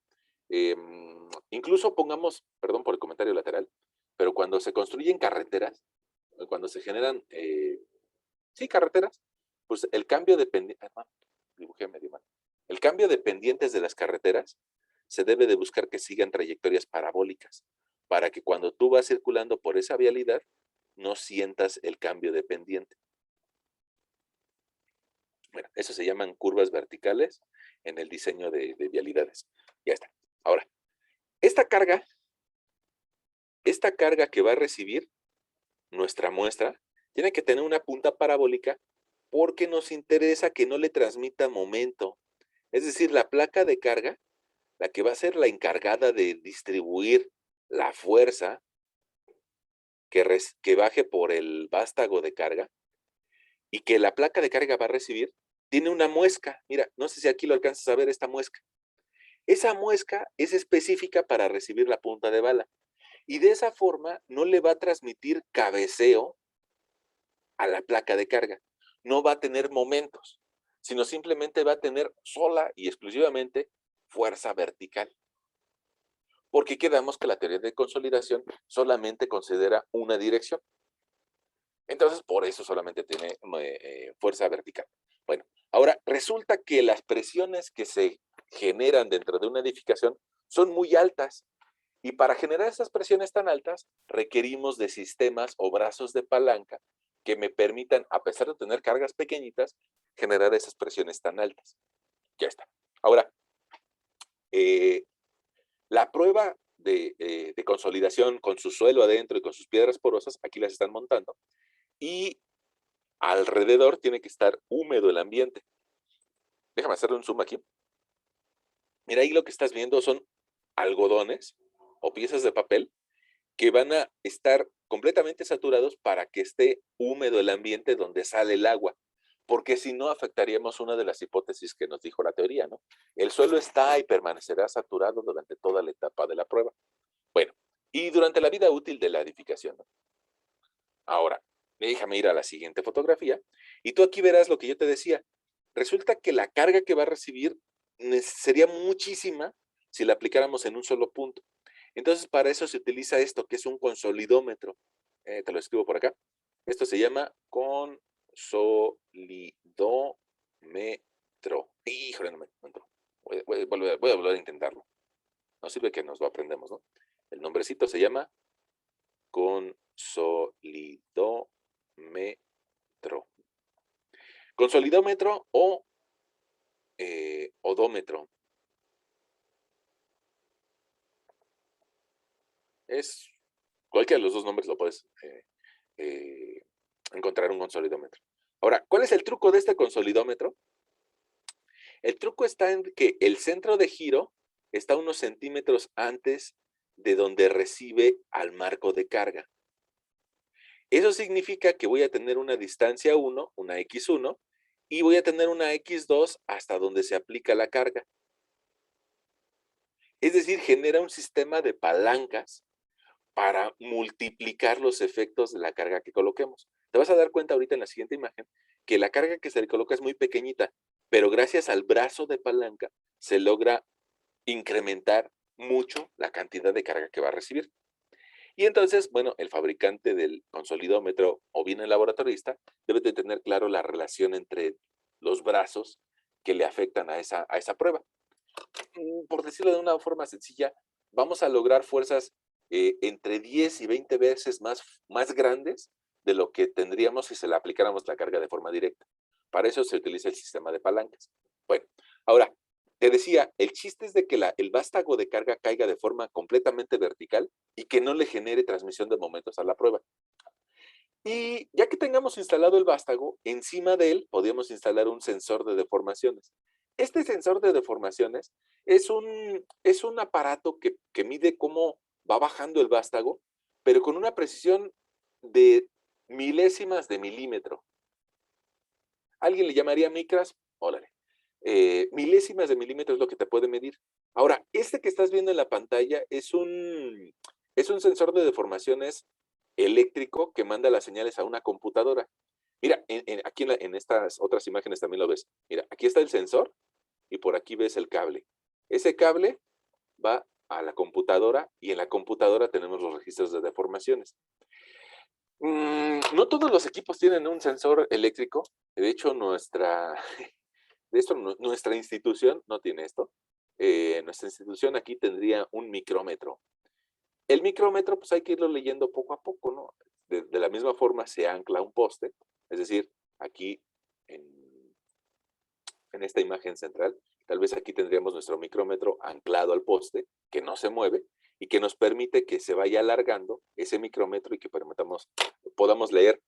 Incluso pongamos, perdón por el comentario lateral, pero cuando se construyen carreteras, cuando se generan, sí, carreteras, pues el cambio de pendientes, dibujé medio mal. El cambio de pendientes de las carreteras se debe de buscar que sigan trayectorias parabólicas, para que cuando tú vas circulando por esa vialidad, no sientas el cambio de pendiente. Bueno, eso se llaman curvas verticales en el diseño de vialidades. Ya está. Ahora, esta carga que va a recibir nuestra muestra, tiene que tener una punta parabólica porque nos interesa que no le transmita momento. Es decir, la placa de carga, la que va a ser la encargada de distribuir la fuerza que baje por el vástago de carga, y que la placa de carga va a recibir, tiene una muesca. Mira, no sé si aquí lo alcanzas a ver, esta muesca. Esa muesca es específica para recibir la punta de bala. Y de esa forma no le va a transmitir cabeceo a la placa de carga. No va a tener momentos, sino simplemente va a tener sola y exclusivamente fuerza vertical. Porque quedamos que la teoría de consolidación solamente considera una dirección. Entonces, por eso solamente tiene fuerza vertical. Bueno, ahora resulta que las presiones que se generan dentro de una edificación son muy altas. Y para generar esas presiones tan altas, requerimos de sistemas o brazos de palanca que me permitan, a pesar de tener cargas pequeñitas, generar esas presiones tan altas. Ya está. Ahora, eh, la prueba de consolidación con su suelo adentro y con sus piedras porosas, aquí las están montando. Y alrededor tiene que estar húmedo el ambiente. Déjame hacerle un zoom aquí. Mira, ahí lo que estás viendo son algodones o piezas de papel que van a estar completamente saturados para que esté húmedo el ambiente donde sale el agua, porque si no afectaríamos una de las hipótesis que nos dijo la teoría, ¿no? El suelo está y permanecerá saturado durante toda la etapa de la prueba. Bueno, y durante la vida útil de la edificación, ¿no? Ahora, déjame ir a la siguiente fotografía y tú aquí verás lo que yo te decía. Resulta que la carga que va a recibir sería muchísima si la aplicáramos en un solo punto. Entonces, para eso se utiliza esto, que es un consolidómetro. Te lo escribo por acá. Esto se llama consolidómetro. Híjole, no entró. Voy a volver a intentarlo. No sirve que nos lo aprendemos, ¿no? El nombrecito se llama consolidómetro. Consolidómetro o odómetro. Es cualquiera de los dos nombres lo puedes encontrar un consolidómetro. Ahora, ¿cuál es el truco de este consolidómetro? El truco está en que el centro de giro está unos centímetros antes de donde recibe al marco de carga. Eso significa que voy a tener una distancia 1, una X1, y voy a tener una X2 hasta donde se aplica la carga. Es decir, genera un sistema de palancas para multiplicar los efectos de la carga que coloquemos. Te vas a dar cuenta ahorita en la siguiente imagen que la carga que se le coloca es muy pequeñita, pero gracias al brazo de palanca se logra incrementar mucho la cantidad de carga que va a recibir. Y entonces, bueno, el fabricante del consolidómetro o bien el laboratorista debe de tener claro la relación entre los brazos que le afectan a esa prueba. Por decirlo de una forma sencilla, vamos a lograr fuerzas entre 10 y 20 veces más grandes de lo que tendríamos si se le aplicáramos la carga de forma directa. Para eso se utiliza el sistema de palancas. Bueno, ahora, te decía, el chiste es de que el vástago de carga caiga de forma completamente vertical y que no le genere transmisión de momentos a la prueba. Y ya que tengamos instalado el vástago, encima de él podríamos instalar un sensor de deformaciones. Este sensor de deformaciones es un aparato que mide cómo va bajando el vástago, pero con una precisión de milésimas de milímetro. ¿Alguien le llamaría micras? Órale. Milésimas de milímetro es lo que te puede medir. Ahora, este que estás viendo en la pantalla es un sensor de deformaciones eléctrico que manda las señales a una computadora. Mira, aquí en estas otras imágenes también lo ves. Mira, aquí está el sensor y por aquí ves el cable. Ese cable va a la computadora y en la computadora tenemos los registros de deformaciones. No todos los equipos tienen un sensor eléctrico. De hecho, nuestra institución no tiene esto. Nuestra institución aquí tendría un micrómetro. El micrómetro, pues hay que irlo leyendo poco a poco, ¿no? De la misma forma se ancla un poste, es decir, aquí en esta imagen central, tal vez aquí tendríamos nuestro micrómetro anclado al poste, que no se mueve, y que nos permite que se vaya alargando ese micrómetro y que podamos leer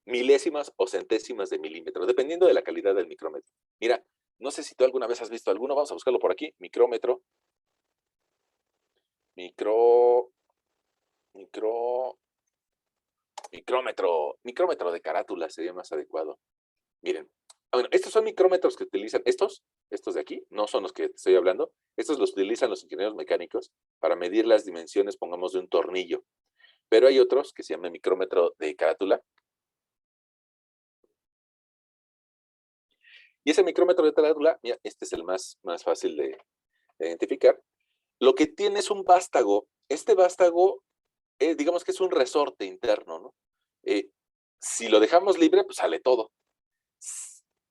milésimas o centésimas de milímetro, dependiendo de la calidad del micrómetro. Mira, no sé si tú alguna vez has visto alguno, vamos a buscarlo por aquí, micrómetro, micrómetro de carátula sería más adecuado. Miren, bueno, estos son micrómetros que utilizan, estos de aquí, no son los que estoy hablando, estos los utilizan los ingenieros mecánicos para medir las dimensiones, pongamos, de un tornillo. Pero hay otros que se llaman micrómetro de carátula. Y ese micrómetro de carátula, mira, este es el más fácil de identificar. Lo que tiene es un vástago. Este vástago, digamos que es un resorte interno, ¿no? Si lo dejamos libre, pues sale todo.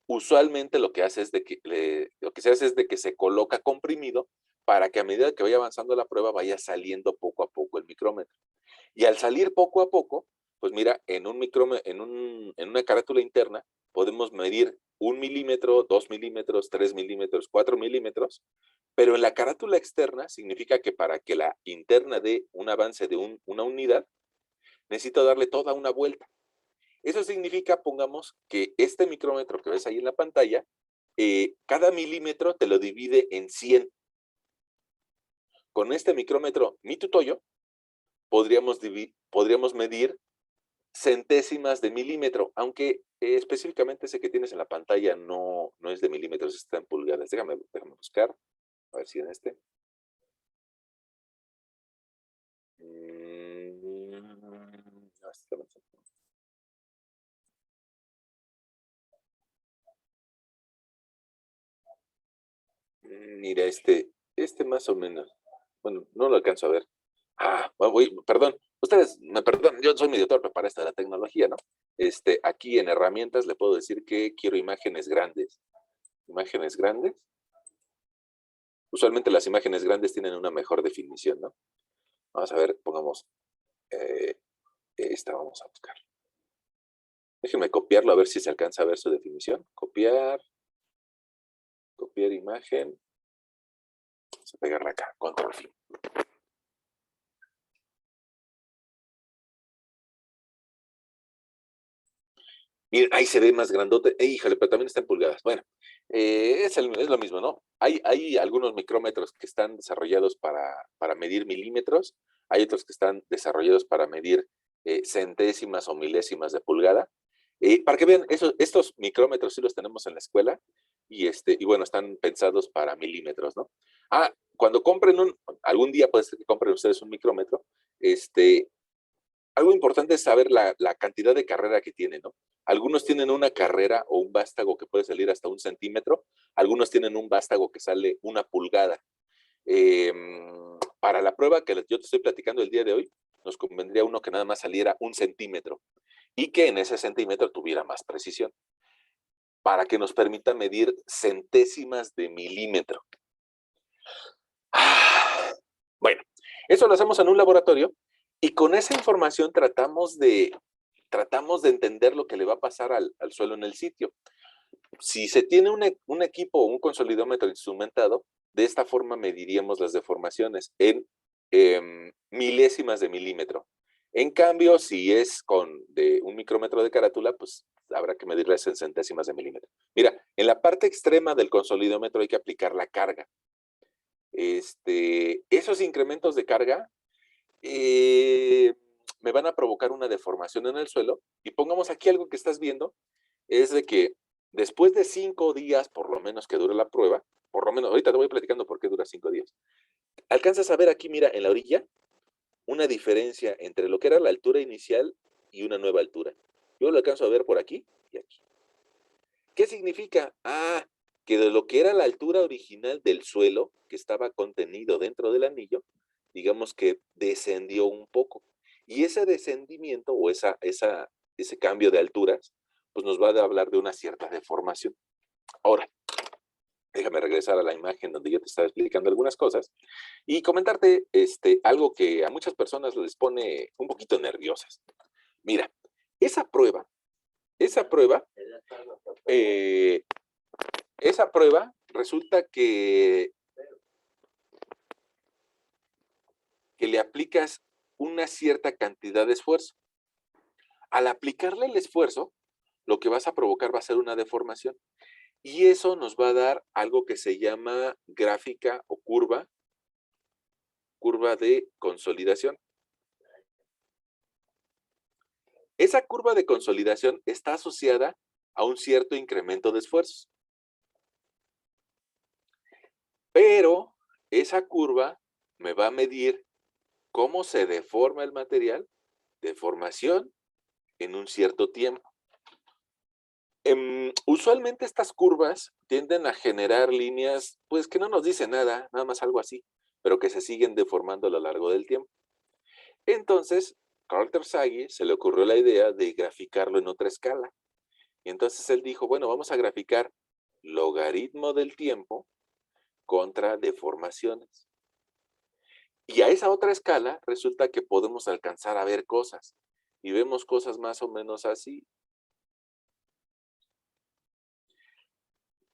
Usualmente lo que se hace es de que se coloca comprimido para que a medida que vaya avanzando la prueba vaya saliendo poco a poco el micrómetro. Y al salir poco a poco, pues mira, en una carátula interna podemos medir 1 milímetro, 2 milímetros, 3 milímetros, 4 milímetros, pero en la carátula externa significa que para que la interna dé un avance de una unidad, necesito darle toda una vuelta. Eso significa, pongamos, que este micrómetro que ves ahí en la pantalla, cada milímetro te lo divide en 100. Con este micrómetro Mitutoyo podríamos podríamos medir centésimas de milímetro, aunque específicamente ese que tienes en la pantalla no es de milímetros, está en pulgadas. Déjame buscar, a ver si en este. No, este también está. Mira, este más o menos. Bueno, no lo alcanzo a ver. Perdón. Ustedes, me perdonan, yo soy medio torpe para esta de la tecnología, ¿no? Aquí en herramientas le puedo decir que quiero imágenes grandes. Imágenes grandes. Usualmente las imágenes grandes tienen una mejor definición, ¿no? Vamos a ver, pongamos esta, vamos a buscar. Déjenme copiarlo a ver si se alcanza a ver su definición. Copiar imagen. Vamos a pegarla acá, control fin. Miren, ahí se ve más grandote. Híjole, pero también está en pulgadas. Bueno, es lo mismo, ¿no? Hay algunos micrómetros que están desarrollados para medir milímetros. Hay otros que están desarrollados para medir centésimas o milésimas de pulgada. Para que vean, estos micrómetros sí los tenemos en la escuela y bueno, están pensados para milímetros, ¿no? Cuando compren algún día puede ser que compren ustedes un micrómetro, algo importante es saber la cantidad de carrera que tiene, ¿no? Algunos tienen una carrera o un vástago que puede salir hasta 1 centímetro, algunos tienen un vástago que sale 1 pulgada. Para la prueba que yo te estoy platicando el día de hoy, nos convendría uno que nada más saliera 1 centímetro y que en ese centímetro tuviera más precisión, para que nos permita medir centésimas de milímetro. Bueno, eso lo hacemos en un laboratorio y con esa información tratamos de entender lo que le va a pasar al suelo en el sitio. Si se tiene un equipo o un consolidómetro instrumentado, de esta forma mediríamos las deformaciones en milésimas de milímetro. En cambio, si es de un micrómetro de carátula, pues habrá que medirlas en centésimas de milímetro. Mira, en la parte extrema del consolidómetro hay que aplicar la carga. Esos incrementos de carga me van a provocar una deformación en el suelo. Y pongamos aquí algo que estás viendo, es de que después de 5 días, por lo menos que dure la prueba, por lo menos, ahorita te voy platicando por qué dura 5 días, alcanzas a ver aquí, mira, en la orilla, una diferencia entre lo que era la altura inicial y una nueva altura. Yo lo alcanzo a ver por aquí y aquí. ¿Qué significa? Que de lo que era la altura original del suelo, que estaba contenido dentro del anillo, digamos que descendió un poco. Y ese descendimiento o ese cambio de alturas, pues nos va a hablar de una cierta deformación. Ahora, déjame regresar a la imagen donde yo te estaba explicando algunas cosas y comentarte algo que a muchas personas les pone un poquito nerviosas. Mira, esa prueba resulta que le aplicas una cierta cantidad de esfuerzo. Al aplicarle el esfuerzo, lo que vas a provocar va a ser una deformación. Y eso nos va a dar algo que se llama gráfica o curva de consolidación. Esa curva de consolidación está asociada a un cierto incremento de esfuerzos. Pero esa curva me va a medir cómo se deforma el material, deformación en un cierto tiempo. Usualmente estas curvas tienden a generar líneas, pues que no nos dicen nada, nada más algo así, pero que se siguen deformando a lo largo del tiempo. Entonces, Carl Terzaghi se le ocurrió la idea de graficarlo en otra escala. Y entonces él dijo, bueno, vamos a graficar logaritmo del tiempo contra deformaciones. Y a esa otra escala resulta que podemos alcanzar a ver cosas. Y vemos cosas más o menos así.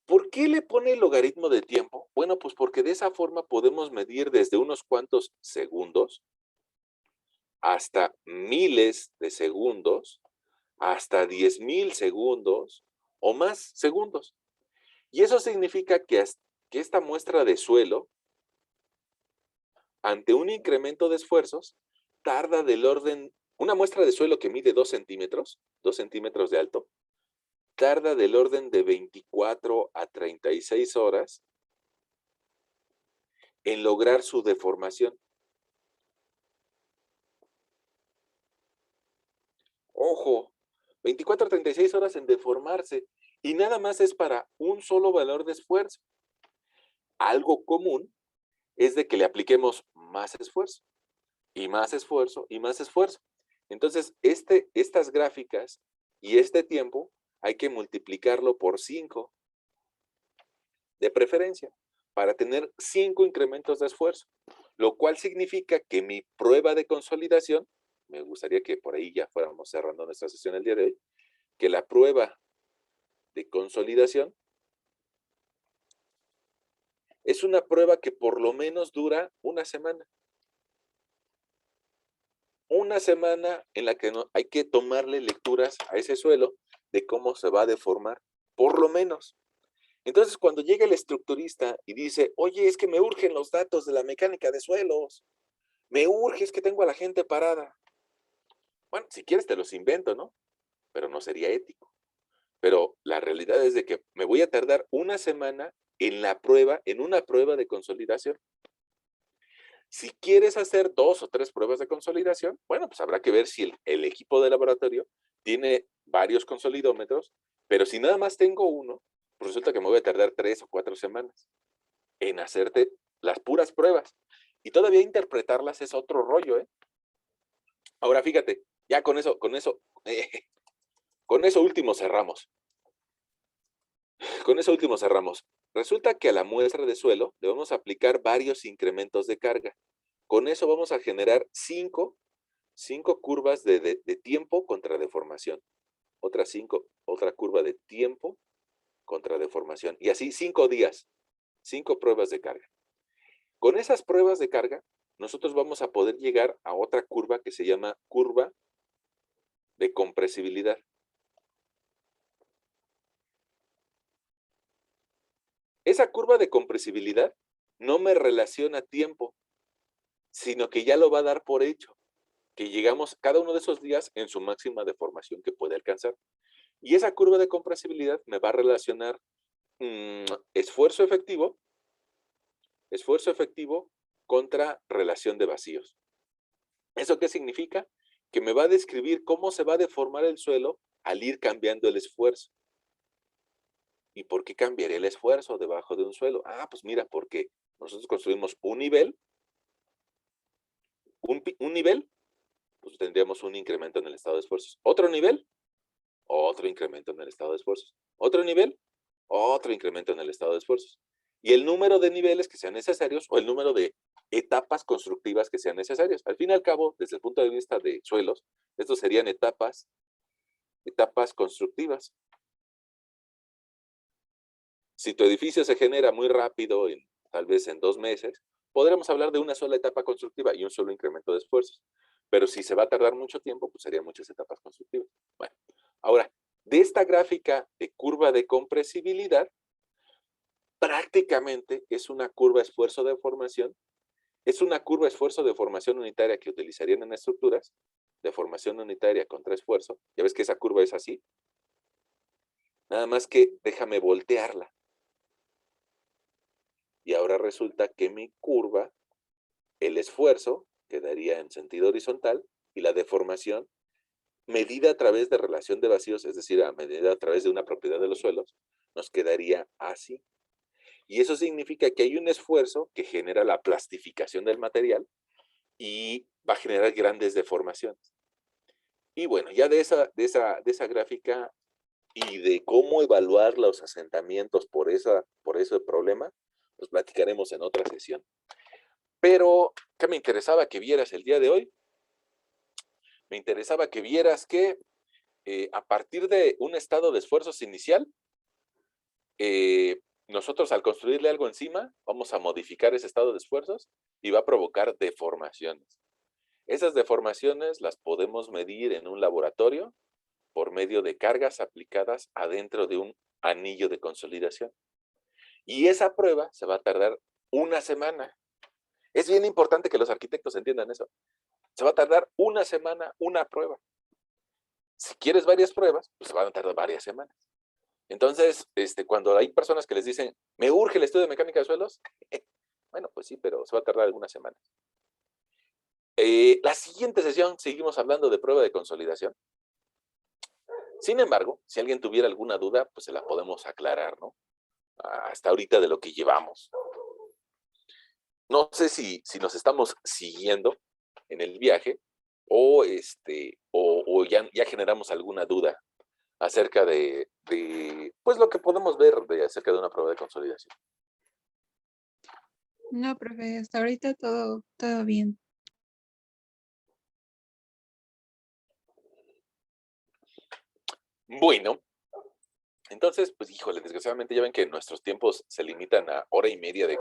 ¿Por qué le pone el logaritmo de tiempo? Bueno, pues porque de esa forma podemos medir desde unos cuantos segundos hasta miles de segundos, hasta 10,000 segundos o más segundos. Y eso significa que esta muestra de suelo, ante un incremento de esfuerzos, tarda del orden Una muestra de suelo que mide 2 centímetros de alto, tarda del orden de 24 a 36 horas en lograr su deformación. Ojo, 24 a 36 horas en deformarse, y nada más es para un solo valor de esfuerzo. Algo común es de que le apliquemos más esfuerzo, y más esfuerzo, y más esfuerzo. Entonces, estas gráficas y este tiempo hay que multiplicarlo por 5, de preferencia, para tener 5 incrementos de esfuerzo, lo cual significa que mi prueba de consolidación, me gustaría que por ahí ya fuéramos cerrando nuestra sesión el día de hoy, que la prueba de consolidación es una prueba que por lo menos dura una semana. Una semana en la que hay que tomarle lecturas a ese suelo de cómo se va a deformar, por lo menos. Entonces, cuando llega el estructurista y dice, oye, es que me urgen los datos de la mecánica de suelos, me urge, es que tengo a la gente parada. Bueno, si quieres te los invento, ¿no? Pero no sería ético. Pero la realidad es de que me voy a tardar una semana en la prueba, en una prueba de consolidación. Si quieres hacer 2 o 3 pruebas de consolidación, bueno, pues habrá que ver si el equipo de laboratorio tiene varios consolidómetros, pero si nada más tengo uno, pues resulta que me voy a tardar 3 o 4 semanas en hacerte las puras pruebas. Y todavía interpretarlas es otro rollo, ¿eh? Ahora fíjate, ya con eso último cerramos. Con eso último cerramos. Resulta que a la muestra de suelo le vamos a aplicar varios incrementos de carga. Con eso vamos a generar 5 curvas de tiempo contra deformación. Otra curva de tiempo contra deformación. Y así 5 días, 5 pruebas de carga. Con esas pruebas de carga, nosotros vamos a poder llegar a otra curva que se llama curva de compresibilidad. Esa curva de compresibilidad no me relaciona tiempo, sino que ya lo va a dar por hecho, que llegamos cada uno de esos días en su máxima deformación que puede alcanzar. Y esa curva de compresibilidad me va a relacionar esfuerzo efectivo contra relación de vacíos. ¿Eso qué significa? Que me va a describir cómo se va a deformar el suelo al ir cambiando el esfuerzo. ¿Y por qué cambiaría el esfuerzo debajo de un suelo? Ah, pues mira, porque nosotros construimos un nivel, pues tendríamos un incremento en el estado de esfuerzos. Otro nivel, otro incremento en el estado de esfuerzos. Otro nivel, otro incremento en el estado de esfuerzos. Y el número de niveles que sean necesarios o el número de etapas constructivas que sean necesarias. Al fin y al cabo, desde el punto de vista de suelos, estos serían etapas constructivas. Si tu edificio se genera muy rápido, tal vez en 2 meses, podremos hablar de una sola etapa constructiva y un solo incremento de esfuerzos. Pero si se va a tardar mucho tiempo, pues serían muchas etapas constructivas. Bueno, ahora, de esta gráfica de curva de compresibilidad, prácticamente es una curva esfuerzo de formación. Es una curva esfuerzo de formación unitaria que utilizarían en estructuras, de formación unitaria contra esfuerzo. Ya ves que esa curva es así. Nada más que déjame voltearla. Y ahora resulta que mi curva, el esfuerzo, quedaría en sentido horizontal y la deformación, medida a través de relación de vacíos, es decir, medida a través de una propiedad de los suelos, nos quedaría así. Y eso significa que hay un esfuerzo que genera la plastificación del material y va a generar grandes deformaciones. Y bueno, ya de esa gráfica y de cómo evaluar los asentamientos por ese problema, pues platicaremos en otra sesión. Pero, ¿qué me interesaba que vieras el día de hoy? Me interesaba que vieras que a partir de un estado de esfuerzos inicial, nosotros al construirle algo encima, vamos a modificar ese estado de esfuerzos y va a provocar deformaciones. Esas deformaciones las podemos medir en un laboratorio por medio de cargas aplicadas adentro de un anillo de consolidación. Y esa prueba se va a tardar una semana. Es bien importante que los arquitectos entiendan eso. Se va a tardar una semana una prueba. Si quieres varias pruebas, pues se van a tardar varias semanas. Entonces, cuando hay personas que les dicen, me urge el estudio de mecánica de suelos, bueno, pues sí, pero se va a tardar algunas semanas. La siguiente sesión seguimos hablando de prueba de consolidación. Sin embargo, si alguien tuviera alguna duda, pues se la podemos aclarar, ¿no? Hasta ahorita de lo que llevamos. No sé si nos estamos siguiendo en el viaje o, o ya generamos alguna duda acerca pues lo que podemos ver acerca de una prueba de consolidación. No, profe, hasta ahorita todo bien. Bueno, entonces, pues híjole, desgraciadamente ya ven que nuestros tiempos se limitan a hora y media de